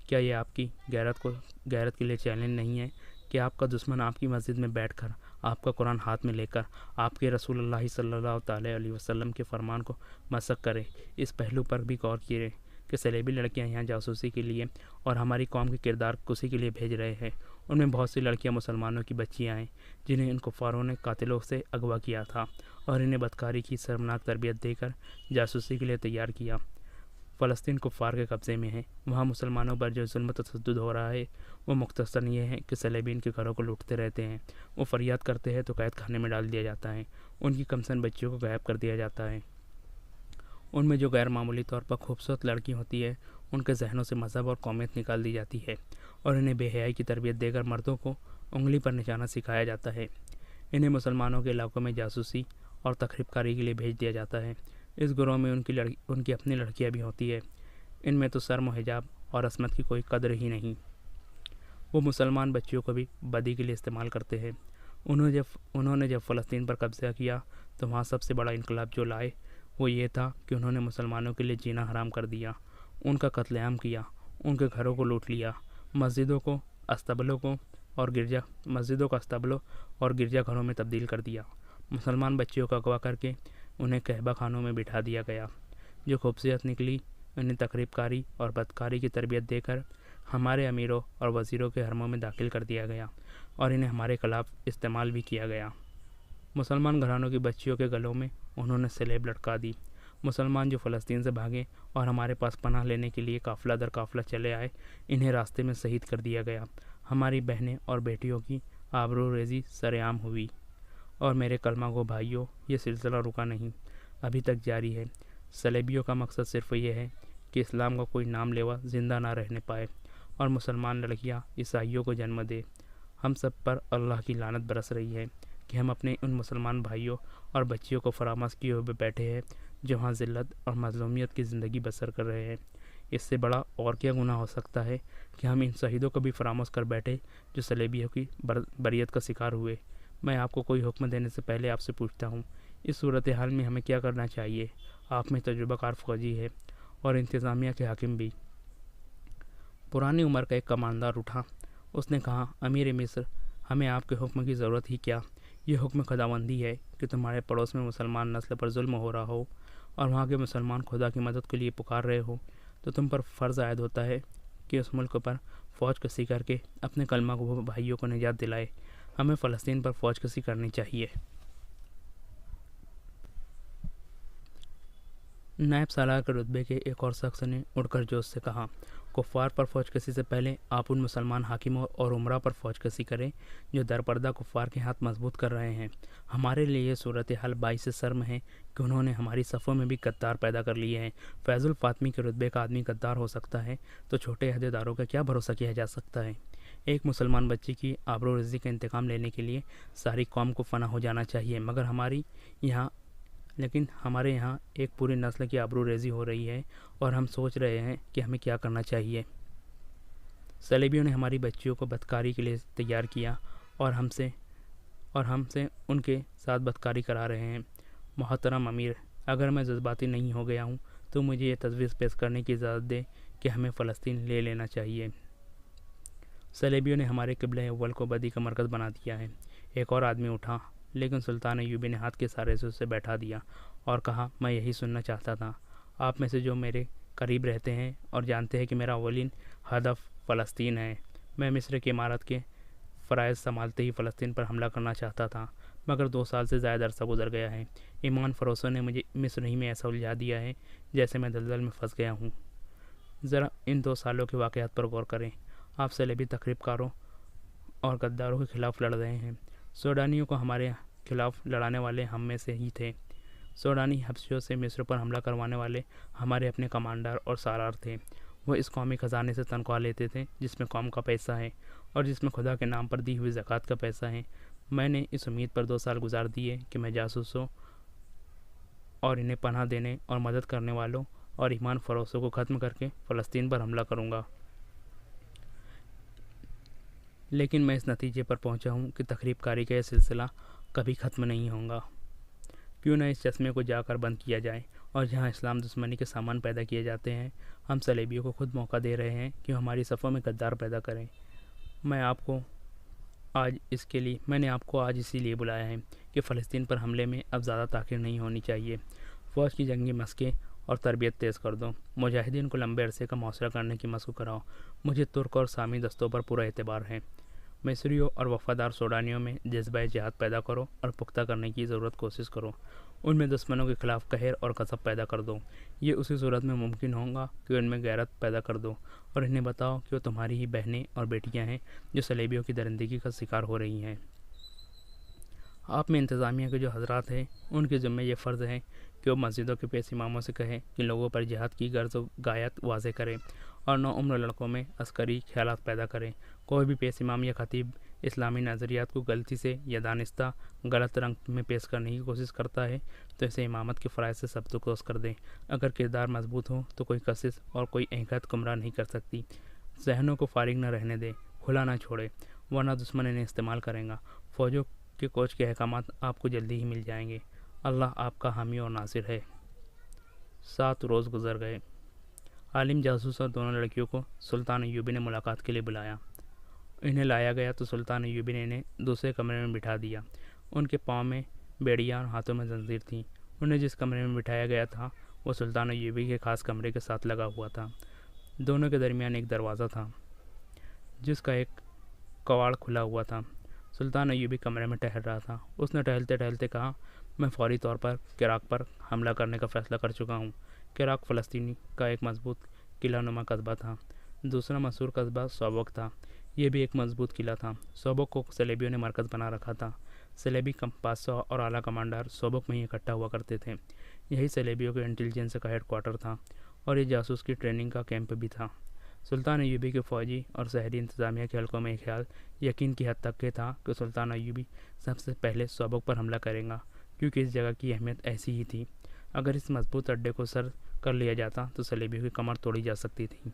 क्या ये आपकी गैरत के लिए चैलेंज नहीं है कि आपका दुश्मन आपकी मस्जिद में बैठकर आपका कुरान हाथ में लेकर आपके रसूलुल्लाह सल्लल्लाहु अलैहि वसल्लम के फरमान को मसक करे? इस पहलू पर भी गौर कीजिए कि सलेबी लड़कियां यहाँ जासूसी के लिए और हमारी कौम के किरदार कुशी के लिए भेज रहे हैं। उनमें बहुत सी लड़कियां मुसलमानों की बच्चियां हैं जिन्हें इन कुफ़ारों ने कातिलों से अगवा किया था और इन्हें बदकारी की शर्मनाक तरबियत देकर जासूसी के लिए तैयार किया। फ़लस्तीन कुफ़ार के कब्ज़े में है। वहाँ मुसलमानों पर जो जुल्म तशद्दुद हो रहा है वो मुख्तसरन ये है कि सलेबी इनके घरों को लूटते रहते हैं। वो फरियाद करते हैं तो कैद खाने में डाल दिया जाता है। उनकी कमसन बच्चियों को गायब कर दिया जाता है। उनमें जो गैर मामूली तौर पर खूबसूरत लड़की होती है उनके जहनों से मज़हब और कौमियत निकाल दी जाती है और इन्हें बेहयाई की तरबियत देकर मर्दों को उंगली पर निशाना सिखाया जाता है। इन्हें मुसलमानों के इलाकों में जासूसी और तखरीबकारी के लिए भेज दिया जाता है। इस गुरोह में उनकी अपनी लड़कियां भी होती है। इनमें तो शर्म व हिजाब और असमत की कोई कदर ही नहीं। वो मुसलमान बच्चियों को भी बदी के लिए इस्तेमाल करते हैं। उन्होंने जब फ़लस्तीन पर कब्ज़ा किया तो वहाँ सबसे बड़ा इनकलाब जो लाए वो ये था कि उन्होंने मुसलमानों के लिए जीना हराम कर दिया, उनका कत्लेआम किया, उनके घरों को लूट लिया, मस्जिदों को अस्तबलों को और गिरजाघरों में तब्दील कर दिया। मुसलमान बच्चियों का अगवा करके उन्हें कहबा खानों में बिठा दिया गया। जो खूबसूरत निकली उन्हें तकरीबकारी और बदकारी की तरबियत देकर हमारे अमीरों और वज़ीरों के हरमों में दाखिल कर दिया गया और इन्हें हमारे खिलाफ इस्तेमाल भी किया गया। मुसलमान घरानों की बच्चियों के गलों में उन्होंने सलेब लटका दी। मुसलमान जो फ़लस्तीन से भागे और हमारे पास पनाह लेने के लिए काफ़िला दर काफ़िला चले आए, इन्हें रास्ते में शहीद कर दिया गया। हमारी बहनें और बेटियों की आबरूरेज़ी सरेआम हुई। और मेरे कलमा गो भाइयों, ये सिलसिला रुका नहीं, अभी तक जारी है। सलेबियों का मकसद सिर्फ ये है कि इस्लाम का कोई नाम लेवा ज़िंदा ना रहने पाए और मुसलमान लड़कियां ईसाइयों को जन्म दे। हम सब पर अल्लाह की लानत बरस रही है कि हम अपने उन मुसलमान भाइयों और बच्चियों को फरामोश किए हुए बैठे हैं जो वहाँ ज़िल्लत और मज़लूमियत की ज़िंदगी बसर कर रहे हैं। इससे बड़ा और क्या गुनाह हो सकता है कि हम इन शहीदों को भी फरामोश कर बैठे जो सलेबियों की बरियत का शिकार हुए। मैं आपको कोई हुक्म देने से पहले आपसे पूछता हूँ, इस सूरत हाल में हमें क्या करना चाहिए? आप में तजुर्बाकार फ़ौजी है और इंतज़ामिया के हाकिम भी। पुरानी उम्र का एक कमांडर उठा। उसने कहा, अमीर मिस्र, हमें आपके हुक्म की ज़रूरत ही क्या? ये हुक्म खुदाबंदी है कि तुम्हारे पड़ोस में मुसलमान नस्ल पर जुल्म हो रहा हो और वहाँ के मुसलमान खुदा की मदद के लिए पुकार रहे हो, तो तुम पर फ़र्ज़ आयद होता है कि उस मुल्क पर फ़ौज कसी करके अपने कलमा को भाइयों को निजात दिलाए। हमें फ़लस्तीन पर फ़ौज कसी करनी चाहिए। नायब सालार के रुतबे के एक और शख्स ने उड़कर जोश से कहा, कुफ़ार पर फ़ौज कसी से पहले आप उन मुसलमान हाकिमों और उमरा पर फ़ौज कसी करें जो दरपर्दा कुफ़ार के हाथ मजबूत कर रहे हैं। हमारे लिए ये सूरत हाल बाइस शर्म है कि उन्होंने हमारी सफ़ों में भी गद्दार पैदा कर लिए हैं। फैज़ुल फातमी के रुतबे का आदमी गद्दार हो सकता है तो छोटे अहदेदारों का क्या भरोसा किया जा सकता है? एक मुसलमान बच्ची की आबरूरिज़्ज़त का इंतकाम लेने के लिए सारी कौम को फ़ना हो जाना चाहिए, मगर हमारे यहाँ एक पूरी नस्ल की आबरूरेज़ी हो रही है और हम सोच रहे हैं कि हमें क्या करना चाहिए। सलेबियों ने हमारी बच्चियों को बदकारी के लिए तैयार किया और हमसे उनके साथ बदकारी करा रहे हैं। मोहतरम अमीर, अगर मैं जज्बाती नहीं हो गया हूँ तो मुझे ये तजवीज़ पेश करने की इजाज़त दे कि हमें फ़लस्तीन ले लेना चाहिए। सलेबियों ने हमारे क़िबला अव्वल को बदी का मरकज़ बना दिया है। एक और आदमी उठा, लेकिन सुल्तान अय्यूबी ने हाथ के इशारे से उसे बैठा दिया और कहा, मैं यही सुनना चाहता था। आप में से जो मेरे करीब रहते हैं और जानते हैं कि मेरा अव्वलीन हदफ फ़लस्तीन है। मैं मिस्र की इमारत के फ़राइज़ संभालते ही फ़लस्तीन पर हमला करना चाहता था, मगर 2 साल से ज़्यादा अरसा गुजर गया है। ईमान फ़रोशों ने मुझे मिस्र ही में ऐसा उलझा दिया है जैसे मैं दलदल में फंस गया हूँ। ज़रा इन 2 सालों के वाक़यात पर गौर करें। आप सलेबी तकरीबकारों और गद्दारों के ख़िलाफ़ लड़ रहे हैं। सूडानियों को हमारे खिलाफ़ लड़ाने वाले हम में से ही थे। सूडानी हबशियों से मिस्र पर हमला करवाने वाले हमारे अपने कमांडर और सालार थे। वह इस कौमी ख़जाने से तनख्वाह लेते थे जिसमें कौम का पैसा है और जिसमें खुदा के नाम पर दी हुई ज़कात का पैसा है। मैंने इस उम्मीद पर 2 साल गुजार दिए कि मैं जासूसों और इन्हें पनाह देने और मदद करने वालों और ईमान फ़रोशों को ख़त्म करके फ़लस्तीन पर हमला करूँगा, लेकिन मैं इस नतीजे पर पहुंचा हूं कि तकरीबकारी का यह सिलसिला कभी ख़त्म नहीं होगा। क्यों न इस चश्मे को जाकर बंद किया जाए और जहां इस्लाम दुश्मनी के सामान पैदा किए जाते हैं, हम सलेबियों को खुद मौका दे रहे हैं कि हमारी सफ़ों में गद्दार पैदा करें। मैंने आपको आज इसीलिए बुलाया है कि फ़लस्तीन पर हमले में अब ज़्यादा ताख़ीर नहीं होनी चाहिए। फ़ौज की जंगी मशक़ें और तरबियत तेज़ कर दो। मुजाहिदीन को लंबे अरसे का मौसरा करने की मशक़ कराओ। मुझे तुर्क और सामी दस्तों पर पूरा एतबार है। मिस्रियों और वफ़ादार सूडानियों में जज्बा जिहाद पैदा करो और पुख्ता करने की ज़रूरत कोशिश करो। उनमें दुश्मनों के ख़िलाफ़ कहर और कसब पैदा कर दो। ये उसी सूरत में मुमकिन होगा कि उनमें गैरत पैदा कर दो और इन्हें बताओ कि वो तुम्हारी ही बहनें और बेटियां हैं जो सलेबियों की दरिंदगी का शिकार हो रही हैं। आप में इंतज़ामिया के जो हजरात हैं उनके ज़िम्मे ये फ़र्ज़ है कि वो मस्जिदों के पेश इमामों से कहें कि लोगों पर जिहाद की गर्ज़ व गायत वाज़े करें और नौउम्र लड़कों में अस्करी ख्यालात पैदा करें। कोई भी पेश इमाम या खतीब इस्लामी नज़रियात को गलती से या दानिस्ता गलत रंग में पेश करने की कोशिश करता है तो इसे इमामत के फ़राइज़ से सबतकोस कर दें। अगर किरदार मजबूत हो तो कोई कशिश और कोई एहकत गुमराह नहीं कर सकती। जहनों को फारिग न रहने दें, खुला ना छोड़े, वरना दुश्मन इन्हें इस्तेमाल करेगा। फ़ौजों के कोच के अहकामात आपको जल्दी ही मिल जाएंगे। अल्लाह आपका हामी और नासिर है। 7 रोज़ गुजर गए। आलिम जासूस और दोनों लड़कियों को सुल्तान अय्यूबी ने मुलाकात के लिए बुलाया। इन्हें लाया गया तो सुल्तान अय्यूबी ने इन्हें दूसरे कमरे में बिठा दिया। उनके पाँव में बेड़ियाँ और हाथों में जंजीर थी। उन्हें जिस कमरे में बिठाया गया था वो सुल्तान अय्यूबी के खास कमरे के साथ लगा हुआ था। दोनों के दरमियान एक दरवाज़ा था जिसका एक कवाड़ खुला हुआ था। सुल्तान अय्यूबी कमरे में टहल रहा था। उसने टहलते टहलते कहा, मैं फौरी तौर पर किराक पर हमला करने का फ़ैसला कर चुका हूँ। किराक फ़लस्तीनी का एक मजबूत किलानुमा कस्बा था। दूसरा मशहूर कस्बा सोबक था। यह भी एक मजबूत किला था। सोबक को सलेबियों ने मरकज़ बना रखा था। सलेबी बादशाह और आला कमांडर सोबक में ही इकट्ठा हुआ करते थे। यही सलेबियों के इंटेलिजेंस का हेडक्वार्टर था और ये जासूस की ट्रेनिंग का कैंप भी था। सुल्तान अय्यूबी के फ़ौजी और शहरी इंतज़ामिया के हल्कों में एक ख्याल यकीन की हद तक के था कि सुल्तान अय्यूबी सबसे पहले सोबक पर हमला करेगा, क्योंकि इस जगह की अहमियत ऐसी ही थी। अगर इस मजबूत अड्डे को सर कर लिया जाता तो सलेबियों की कमर तोड़ी जा सकती थी।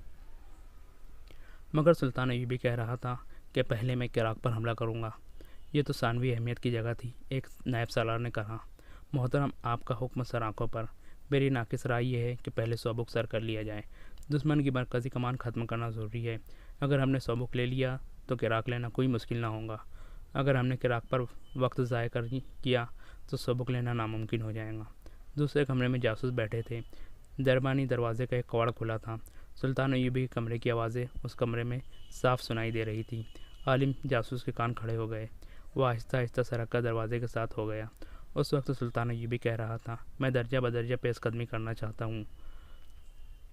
मगर सुल्तान अय्यूबी कह रहा था कि पहले मैं किराक पर हमला करूँगा। ये तो सानवी अहमियत की जगह थी। एक नायब सालार ने कहा, मोहतरम, आपका हुक्म सर आँखों पर। मेरी नाकिस राय यह है कि पहले सोबक सर कर लिया जाए। दुश्मन की मरकज़ी कमान ख़त्म करना ज़रूरी है। अगर हमने सोबक ले लिया तो किराक लेना कोई मुश्किल ना होगा। अगर हमने किराक पर वक्त ज़ाया किया तो सोबक लेना नामुमकिन हो जाएगा। दूसरे कमरे में जासूस बैठे थे। दरबानी दरवाजे का एक कवाड़ खुला था। सुल्तान अय्यूबी के कमरे की आवाज़ें उस कमरे में साफ सुनाई दे रही थी। आलिम जासूस के कान खड़े हो गए। वह आहिस्ता आहिस्ता सरक कर दरवाजे के साथ हो गया। उस वक्त सुल्तान अय्यूबी कह रहा था, मैं दर्जा बदर्जा पेशकदमी करना चाहता हूँ।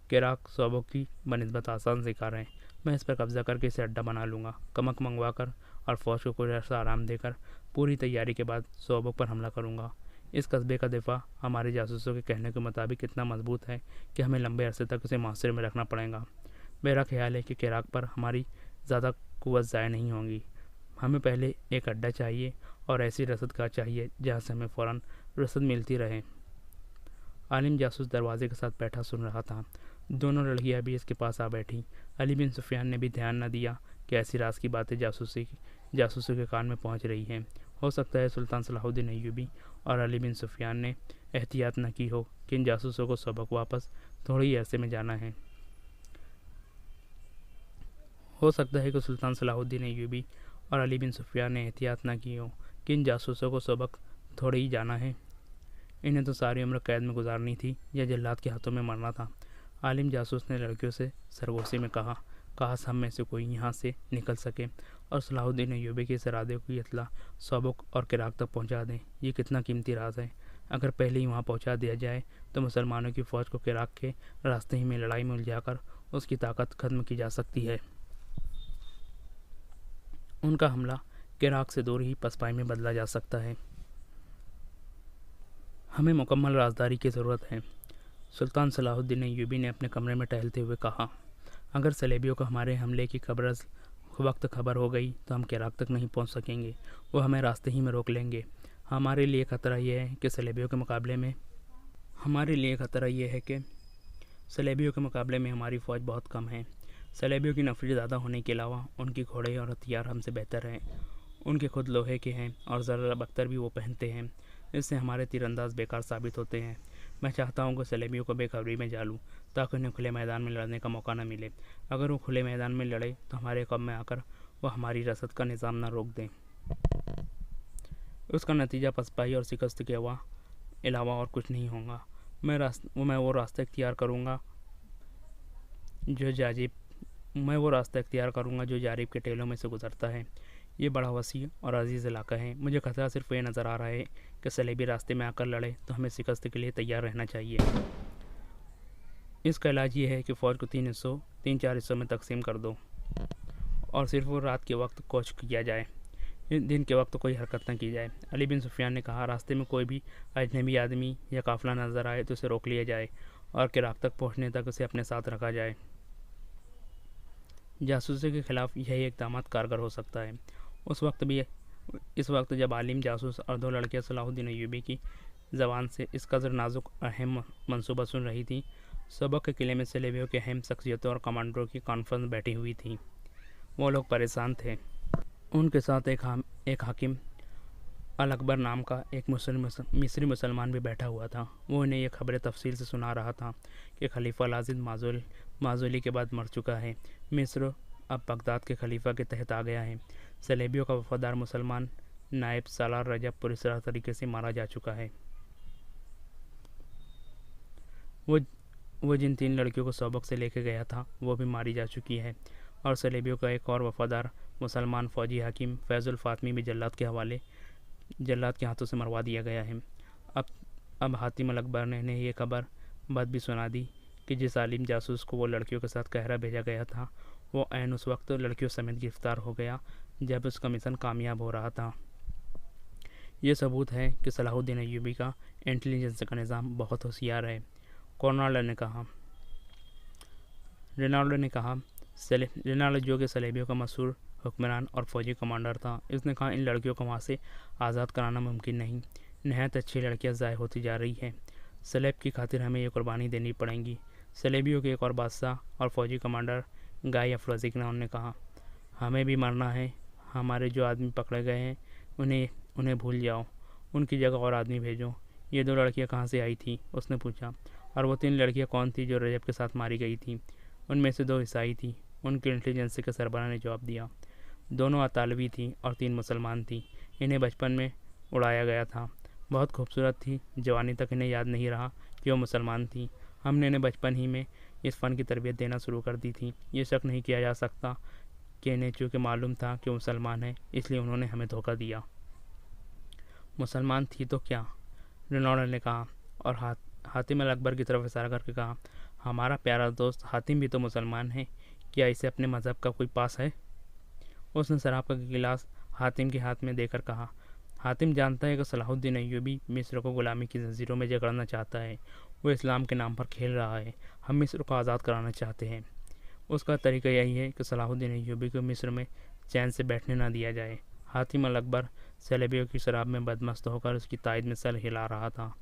किराक सोबक की बनिस्बत आसान शिकार है। मैं इस पर कब्जा करके इसे अड्डा बना लूँगा। कमक मंगवा कर और फ़ौज को कोई अर्सा आराम देकर पूरी तैयारी के बाद सोबक पर हमला करूँगा। इस कस्बे का दिफा हमारे जासूसों के कहने के मुताबिक इतना मजबूत है कि हमें लंबे अरसे तक उसे मुहस्सिर में रखना पड़ेगा। मेरा ख्याल है कि किराक पर हमारी ज़्यादा कुव्वत ज़ाया नहीं होगी। हमें पहले एक अड्डा चाहिए और ऐसी रसदगाह चाहिए जहाँ से हमें फ़ौरन रसद मिलती रहे। आलिम जासूस दरवाजे के साथ बैठा सुन रहा था। दोनों लड़कियाँ भी इसके पास आ बैठीं। अली बिन सुफियान ने भी ध्यान न दिया कि ऐसी राज की बातें जासूसों के कान में पहुंच रही हैं। हो सकता है सुल्तान सलाहुद्दीन अय्यूबी और अली बिन सुफियान ने एहतियात न की हो कि इन जासूसों को सबक वापस थोड़े ही अरसे में जाना है। हो सकता है कि सुल्तान सलाहुद्दीन अय्यूबी और अली बिन सुफियान ने एहतियात न की हो कि इन जासूसों को सबक थोड़े ही जाना है। इन्हें तो सारी उम्र कैद में गुजारनी थी या जल्लाद के हाथों में मरना था। आलिम जासूस ने लड़कियों से सरगोशी में कहा, काश हम में से कोई यहाँ से निकल सके और सलाहुद्दीन अय्यूबी के इस इरादे की इत्तला सोबक और किराक तक पहुँचा दें। ये कितना कीमती राज है। अगर पहले ही वहाँ पहुँचा दिया जाए तो मुसलमानों की फ़ौज को किराक के रास्ते ही में लड़ाई में उलझाकर उसकी ताकत ख़त्म की जा सकती है। उनका हमला किराक से दूर ही पसपाई में बदला जा सकता है। हमें मुकम्मल राजदारी की ज़रूरत है। सुल्तान सलाहुद्दीन अय्यूबी ने अपने कमरे में टहलते हुए कहा, अगर सलेबियों को हमारे हमले की वक्त खबर हो गई तो हम किराक तक नहीं पहुंच सकेंगे। वो हमें रास्ते ही में रोक लेंगे। हमारे लिए ख़तरा यह है कि सलेबियों के मुकाबले में हमारी फ़ौज बहुत कम है। सलेबियों की नफरी ज़्यादा होने के अलावा उनकी घोड़े और हथियार हमसे बेहतर हैं। उनके खुद लोहे के हैं और ज़रा बख्तर भी वो पहनते हैं। इससे हमारे तीरंदाज बेकार साबित होते हैं। मैं चाहता हूँ कि सलेबियों को बेखबरी में डालूं ताकि उन्हें खुले मैदान में लड़ने का मौका न मिले। अगर वो खुले मैदान में लड़े तो हमारे कम में आकर वो हमारी रसद का निज़ाम न रोक दें। उसका नतीजा पसपाई और शिकस्त के अलावा और कुछ नहीं होगा। मैं वो रास्ता इख्तियार करूँगा जो जारिब के टेलों में से गुजरता है। ये बड़ा वसी और अजीज़ इलाका है। मुझे खतरा सिर्फ ये नज़र आ रहा है कि सलेबी रास्ते में आकर लड़े तो हमें शिकस्त के लिए तैयार रहना चाहिए। इसका इलाज ये है कि फ़ौज को 3-4 हिस्सों में तकसीम कर दो और सिर्फ वो रात के वक्त कूच किया जाए। दिन के वक्त कोई हरकत न की जाए। अली बिन सुफियान ने कहा, रास्ते में कोई भी अजनबी आदमी या काफ़िला नज़र आए तो उसे रोक लिया जाए और किराक तक पहुँचने तक उसे अपने साथ रखा जाए। जासूसी के खिलाफ यही इक़दाम कारगर हो सकता है। इस वक्त जब आलिम जासूस और 2 लड़कियां सलाहुद्दीन अय्यूबी की ज़बान से इस कदर नाजुक अहम मंसूबा सुन रही थी, सबक के किले में सलेबियों के अहम शख्सियतों और कमांडरों की कॉन्फ्रेंस बैठी हुई थी। वो लोग परेशान थे। उनके साथ एक हाकिम अल अकबर नाम का एक मिस्री मुसलमान भी बैठा हुआ था। वो इन्हें ये खबरें तफसील से सुना रहा था कि खलीफा लाजिद माजुली के बाद मर चुका है। मिस्र अब बगदाद के खलीफा के तहत आ गया है। सलेबियों का वफादार मुसलमान नायब सालार रजब पूरी तरीके से मारा जा चुका है। वो जिन 3 लड़कियों को सबक से लेके गया था वो भी मारी जा चुकी है, और सलेबियों का एक और वफादार मुसलमान फौजी हकीम फैजुल फातमी भी जल्लाद के हाथों से मरवा दिया गया है। अब हातिम अल अकबर ने ये खबर बद भी सुना दी कि जिस आलिम जासूस को वो लड़कियों के साथ कहरा भेजा गया था वो ऐन उस वक्त लड़कियों समेत गिरफ्तार हो गया जब उसका मिशन कामयाब हो रहा था। ये सबूत है कि सलाहुद्दीन अय्यूबी का इंटेलिजेंस का निज़ाम बहुत होशियार है। रेनाल्डो ने कहा रेनाल्डो जो कि सलेबियों का मशहूर हुक्मरान और फौजी कमांडर था, इसने कहा इन लड़कियों को वहाँ से आज़ाद कराना मुमकिन नहीं। नहायत अच्छी लड़कियाँ ज़ाय होती जा रही हैं। सलेब की खातिर हमें ये कुर्बानी देनी पड़ेंगी। सलेबियों के एक और बादशाह और फौजी कमांडर गाय अफरोज़िकनान ने कहा, हमें भी मरना है। हमारे जो आदमी पकड़े गए हैं उन्हें भूल जाओ, उनकी जगह और आदमी भेजो। ये 2 लड़कियाँ कहाँ से आई थी? उसने पूछा। और वो 3 लड़कियाँ कौन थी जो रजब के साथ मारी गई थी? उनमें से 2 ईसाई थी, उनके इंटेलिजेंस के सरबराह ने जवाब दिया। दोनों अतालवी थी और 3 मुसलमान थी। इन्हें बचपन में उड़ाया गया था। बहुत खूबसूरत थी। जवानी तक इन्हें याद नहीं रहा कि वो मुसलमान थी। हमने इन्हें बचपन ही में इस फ़न की तरबियत देना शुरू कर दी थी। ये शक नहीं किया जा सकता कि इन्हें चूँकि मालूम था कि वो मुसलमान है, इसलिए उन्होंने हमें धोखा दिया। मुसलमान थी तो क्या? रेनॉल्ड ने कहा और हातिम अल अकबर की तरफ इशारा करके कहा, हमारा प्यारा दोस्त हातिम भी तो मुसलमान है। क्या इसे अपने मज़हब का कोई पास है? उसने शराब का गिलास हातिम के हाथ में देकर कहा, हातिम जानता है कि सलाहुद्दीन अय्यूबी मिस्र को गुलामी की जंजीरों में जकड़ना चाहता है। वो इस्लाम के नाम पर खेल रहा है। हम मिस्र को आज़ाद कराना चाहते हैं। उसका तरीका यही है कि सलाहुद्दीन अय्यूबी को मिस्र में चैन से बैठने ना दिया जाए। हातिम अल अकबर सलेबियों की शराब में बदमस्त होकर उसकी तायद में सर हिला रहा था।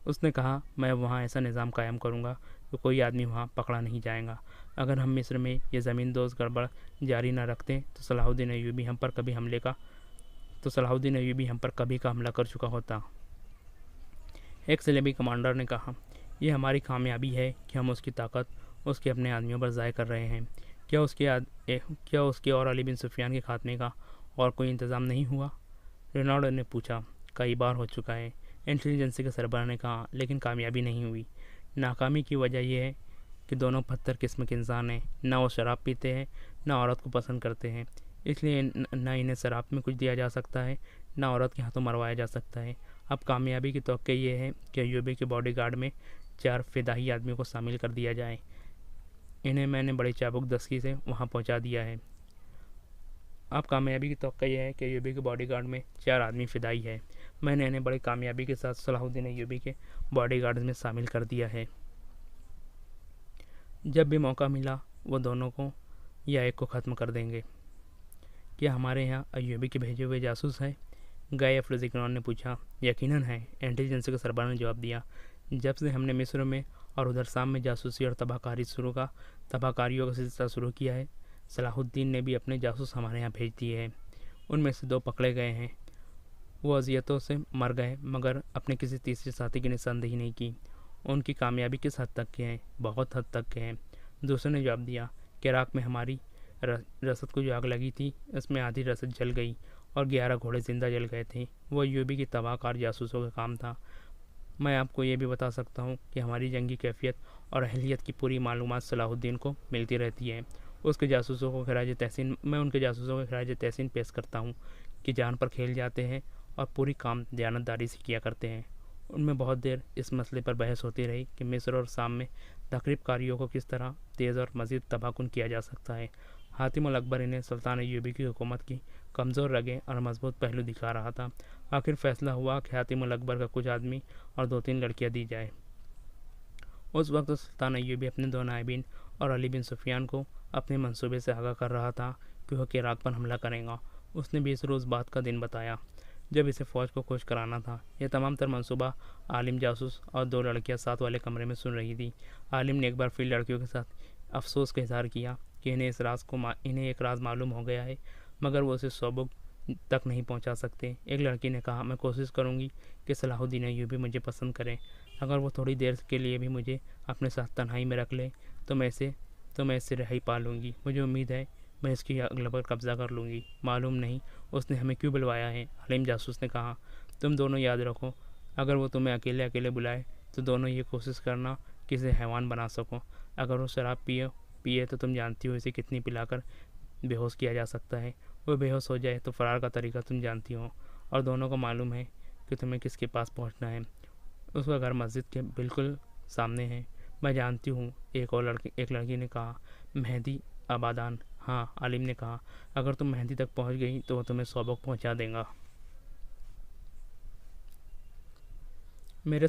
उसने कहा, मैं वहाँ ऐसा निज़ाम कायम करूँगा कि कोई आदमी वहाँ पकड़ा नहीं जाएगा। अगर हम मिस्र में ये ज़मीन दोज़ गड़बड़ जारी न रखते तो सलाहुद्दीन अय्यूबी हम पर कभी का हमला कर चुका होता। एक सलेबी कमांडर ने कहा, यह हमारी कामयाबी है कि हम उसकी ताकत उसके अपने आदमियों पर ज़ाय कर रहे हैं। क्या उसके और अली बिन सुफियान के खात्मे का और कोई इंतज़ाम नहीं हुआ? रेनॉल्ड ने पूछा। कई बार हो चुका है, इंटेलिजेंस के सरबराह ने कहा, लेकिन कामयाबी नहीं हुई। नाकामी की वजह यह है कि दोनों पत्थर किस्म के इंसान हैं। ना वो शराब पीते हैं, ना औरत को पसंद करते हैं। इसलिए ना इन्हें शराब में कुछ दिया जा सकता है, ना औरत के हाथों मरवाया जा सकता है। अब कामयाबी की तवक्को ये है कि अय्यूबी के बॉडीगार्ड में 4 फिदाई आदमियों को शामिल कर दिया जाए। इन्हें मैंने बड़ी चाबुकदस्ती से वहाँ पहुँचा दिया है। अब कामयाबी की तवक्को यह है कि अय्यूबी के बॉडीगार्ड में 4 आदमी फिदाई है। मैंने इन्हें बड़ी कामयाबी के साथ सलाहुद्दीन अय्यूबी के बॉडीगार्ड में शामिल कर दिया है। जब भी मौका मिला वो दोनों को या एक को ख़त्म कर देंगे। क्या हमारे यहाँ अय्यूबी के भेजे हुए जासूस हैं? गाय अफरोज़िकनान ने पूछा। यकीनन है, इंटेलिजेंस के सरबराह ने जवाब दिया। जब से हमने मिस्र में और उधर शाम में जासूसी और तबाहकारियों का सिलसिला शुरू किया है, सलाहुद्दीन ने भी अपने जासूस हमारे यहाँ भेज दिए हैं। उनमें से 2 पकड़े गए हैं। वो अजियतों से मर गए, मगर अपने किसी तीसरे साथी की निशानदेही नहीं की। उनकी कामयाबी किस हद तक के हैं? बहुत हद तक के हैं। दूसरे ने जवाब दिया कि इराक़ में हमारी रसद को जो आग लगी थी, इसमें आधी रसद जल गई और 11 घोड़े जिंदा जल गए थे। वो अय्यूबी की तबाहकार जासूसों का काम था। मैं आपको ये भी बता सकता हूँ कि हमारी जंगी कैफियत और अहलियत की पूरी मालूमात सलाहुद्दीन को मिलती रहती है। मैं उनके जासूसों को खराज तहसीन पेश करता हूँ कि जान पर खेल जाते हैं और पूरी काम दयानतदारी से किया करते हैं। उनमें बहुत देर इस मसले पर बहस होती रही कि मिस्र और शाम में तकरीबकारियों को किस तरह तेज़ और मज़ीद तबाहकुन किया जा सकता है। हातिम अल अकबर इन्हें सुल्तान अय्यूबी की हुकूमत की कमज़ोर रगें और मजबूत पहलू दिखा रहा था। आखिर फैसला हुआ कि हातिम अल अकबर का कुछ आदमी और 2-3 लड़कियां दी जाए। उस वक्त सुल्तान अय्यूबी अपने 2 नायबीन और अली बिन सुफियान को अपने मंसूबे से आगाह कर रहा था कि वह इराक़ पर हमला करेगा। उसने 20 रोज़ बाद का दिन बताया जब इसे फ़ौज को खुश कराना था। यह तमाम तर मंसूबा आलिम जासूस और 2 लड़कियां साथ वाले कमरे में सुन रही थी। आलिम ने एक बार फिर लड़कियों के साथ अफसोस का इजहार किया कि इन्हें एक राज मालूम हो गया है, मगर वो उसे तक नहीं पहुंचा सकते। एक लड़की ने कहा, मैं कोशिश करूंगी कि सलाहुद्दीन अय्यूबी मुझे पसंद करें। अगर वो थोड़ी देर के लिए भी मुझे अपने साथ तन्हाई में रख ले तो मैं इससे रिहाई पा लूँगी। मुझे उम्मीद है मैं इसकी अगले पर कब्ज़ा कर लूँगी। मालूम नहीं उसने हमें क्यों बुलवाया है। हलीम जासूस ने कहा, तुम दोनों याद रखो, अगर वो तुम्हें अकेले अकेले बुलाए तो दोनों ये कोशिश करना कि इसे हैवान बना सको। अगर वो शराब पिए तो तुम जानती हो इसे कितनी पिलाकर बेहोश किया जा सकता है। वो बेहोश हो जाए तो फ़रार का तरीका तुम जानती हो, और दोनों को मालूम है कि तुम्हें किसके पास पहुंचना है। उसका घर मस्जिद के बिल्कुल सामने है। मैं जानती हूँ, एक लड़की ने कहा। मेहदी आबादान। हाँ, आलिम ने कहा, अगर तुम मेहदी तक पहुँच गई तो वो तुम्हें सबक पहुँचा देगा। मेरे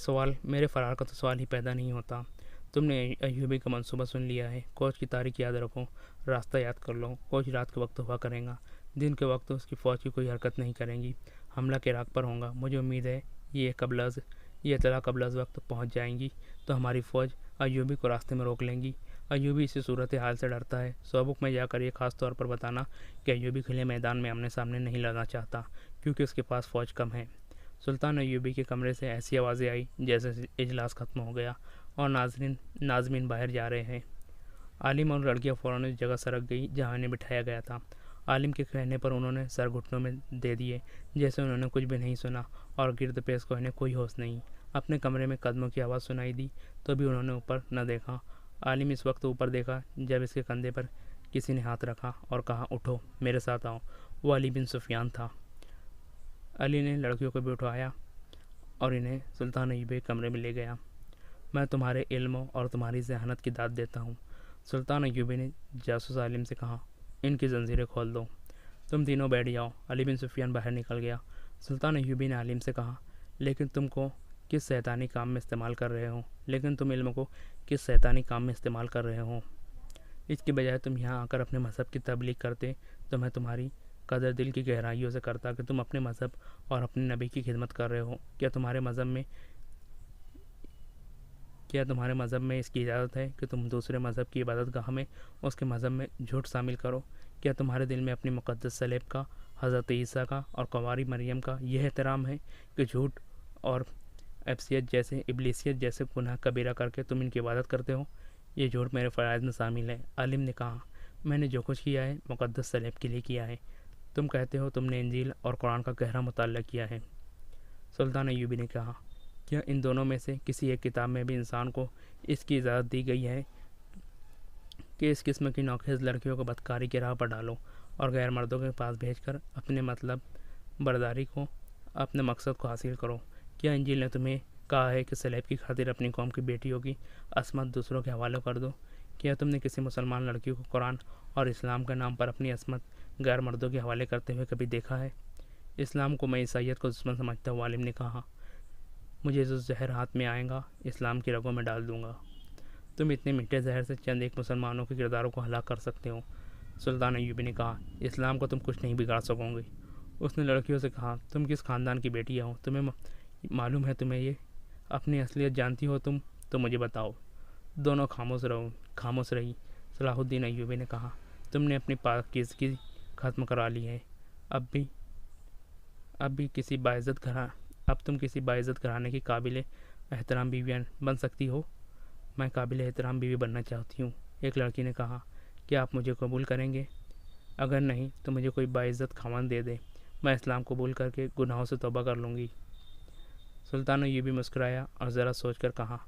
फ़रार का तो सवाल ही पैदा नहीं होता। तुमने अय्यूबी का मंसूबा सुन लिया है। कोच की तारीख याद रखो, रास्ता याद कर लो। कोच रात के वक्त हुआ करेगा, दिन के वक्त उसकी फ़ौज की कोई हरकत नहीं करेंगी। हमला के इराक पर होगा। मुझे उम्मीद है ये इतला कबल वक्त पहुंच जाएंगी तो हमारी फ़ौज अय्यूबी को रास्ते में रोक लेंगी। अय्यूबी इसी सूरत हाल से डरता है। सबक में जाकर ये खास तौर पर बताना कि अय्यूबी खुले मैदान में आमने सामने नहीं लड़ना चाहता, क्योंकि उसके पास फ़ौज कम है। सुल्तान अय्यूबी के कमरे से ऐसी आवाज़ें आई जैसे इजलास ख़त्म हो गया और नाज़मीन बाहर जा रहे हैं। आलिम और लड़कियां फ़ौरन उस जगह सरक गई जहां इन्हें बिठाया गया था। आलिम के कहने पर उन्होंने सर घुटनों में दे दिए जैसे उन्होंने कुछ भी नहीं सुना, और गिरद पेश को इन्हें कोई होश नहीं। अपने कमरे में कदमों की आवाज़ सुनाई दी तो भी उन्होंने ऊपर न देखा। आलिम इस वक्त ऊपर देखा जब इसके कंधे पर किसी ने हाथ रखा और कहा, उठो, मेरे साथ आओ। वो अली बिन सुफियान था। अली ने लड़कियों को भी उठाया और इन्हें सुल्तान अय्यूबी के कमरे में ले गया। मैं तुम्हारे इल्म और तुम्हारी जहानत की दाद देता हूँ। सुल्तान अय्यूबी ने जासूस आलिम से कहा, इनकी जंजीरें खोल दो। तुम तीनों बैठ जाओ। अली बिन सुफियान बाहर निकल गया। सुल्तान अय्यूबी ने आलिम से कहा, लेकिन तुम इल्म को किस शैतानी काम में इस्तेमाल कर रहे हो। इसके बजाय तुम यहाँ आकर अपने मज़हब की तबलीग करते तो मैं तुम्हारी कदर दिल की गहराइयों से करता कि तुम अपने मज़हब और अपने नबी की खिदमत कर रहे हो। क्या तुम्हारे मज़हब में इसकी इजाज़त है कि तुम दूसरे मज़हब की इबादतगाह में उसके मज़हब में झूठ शामिल करो? क्या तुम्हारे दिल में अपनी मुक़द्दस सलेब का, हज़रत ईसा का और कुंवारी मरियम का यह एहतराम है कि झूठ और इब्लीसियत जैसे गुनाह कबीरा करके तुम इनकी इबादत करते हो? ये झूठ मेरे फ़राइज़ में शामिल है। आलिम ने कहा, मैंने जो कुछ किया है मुक़द्दस सलेब के लिए किया है। तुम कहते हो तुमने इंजील और कुरान का गहरा मुताला किया है। सुल्तान अय्यूबी ने कहा, क्या इन दोनों में से किसी एक किताब में भी इंसान को इसकी इजाज़त दी गई है कि इस किस्म की नौखेज़ लड़कियों को बदकारी की राह पर डालो और गैर मर्दों के पास भेजकर अपने मकसद को हासिल करो? क्या इंजील ने तुम्हें कहा है कि सलेब की खातिर अपनी कौम की बेटियों की असमत दूसरों के हवाले कर दो? क्या तुमने किसी मुसलमान लड़की को कुरान और इस्लाम के नाम पर अपनी असमत गैर मर्दों के हवाले करते हुए कभी देखा है? इस्लाम को मैं ईसाइयत को दुश्मन समझता हुआ आलिम ने कहा, मुझे जो जहर हाथ में आएगा इस्लाम की रगों में डाल दूंगा। तुम इतने मीठे जहर से चंद एक मुसलमानों के किरदारों को हलाक कर सकते हो। सुल्तान अय्यूबी ने कहा, इस्लाम को तुम कुछ नहीं बिगाड़ सकोगे। उसने लड़कियों से कहा, तुम किस ख़ानदान की बेटियाँ हो? तुम्हें मालूम है तुम्हें ये अपनी असलियत जानती हो तुम? तो मुझे बताओ। दोनों खामोश रही। सलाहुद्दीन अय्यूबी ने कहा, तुमने अपनी पाकीज़गी ख़त्म करा ली है। अब तुम किसी बाइज़्ज़त घराने की काबिल एहतराम बीवियाँ बन सकती हो। मैं काबिल एहतराम बीवी बनना चाहती हूँ। एक लड़की ने कहा, क्या आप मुझे कबूल करेंगे? अगर नहीं तो मुझे कोई बाइज़्ज़त खामन दे दे। मैं इस्लाम कबूल करके गुनाहों से तौबा कर लूँगी। सुल्तान अय्यूबी मुस्कुराया और ज़रा सोचकर कहा,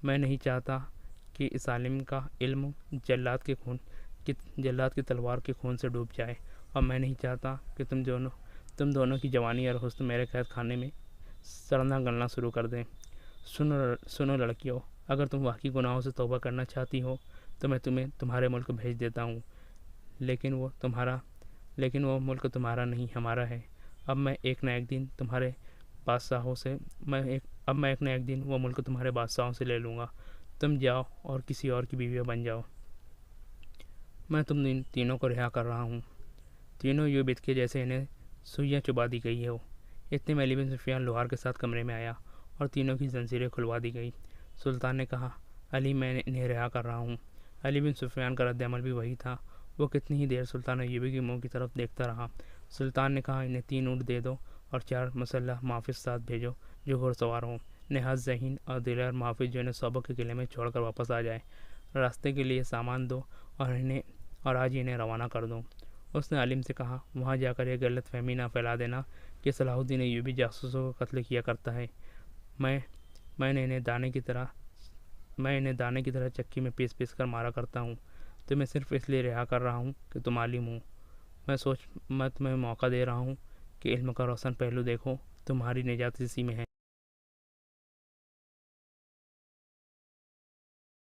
मैं नहीं चाहता कि इस आलिम का इल्म जल्लाद की तलवार के खून से डूब जाए, और मैं नहीं चाहता कि तुम दोनों की जवानी और हुस्न मेरे कैद खाने में सड़ना गलना शुरू कर दें। सुनो लड़कियों, अगर तुम वाकई गुनाहों से तौबा करना चाहती हो तो मैं तुम्हें तुम्हारे मुल्क भेज देता हूँ, लेकिन वो मुल्क तुम्हारा नहीं, हमारा है। अब मैं एक न एक दिन वो मुल्क तुम्हारे बादशाहों से ले लूँगा। तुम जाओ और किसी और की बीवियाँ बन जाओ। मैं तुम तीनों को रिहा कर रहा हूँ। तीनों यूँ बितके जैसे इन्हें सुइयाँ चुबा दी गई हो। इतने में अली बिन सुफियान लोहार के साथ कमरे में आया और तीनों की जंजीरें खुलवा दी गई। सुल्तान ने कहा, अली, मैं इन्हें रिहा कर रहा हूँ। अली बिन सुफियान का रद्द अमल भी वही था। वो कितनी ही देर सुल्तान अय्यूबी के मुंह की तरफ देखता रहा। सुल्तान ने कहा, इन्हें 3 ऊँट दे दो और 4 मुसल्लह मुहाफिज साथ भेजो जो घुड़सवार हों। नेहाज, ज़हीन और दिलदार मुहाफिज जो इन्हें सोबा के किले में छोड़कर वापस आ जाए। रास्ते के लिए सामान दो और आज ही इन्हें रवाना कर दो। उसने आलिम से कहा, वहाँ जाकर यह गलत फहमी ना फैला देना कि सलाहुद्दीन अय्यूबी जासूसों का कत्ल किया करता है। मैं इन्हें दाने की तरह चक्की में पीस कर मारा करता हूँ। तुम्हें सिर्फ इसलिए रिहा कर रहा हूँ कि तुम आलिम हो। मैं तुम्हें मौका दे रहा हूँ कि इल्म का रोशन पहलू देखो। तुम्हारी निजात इसी में है।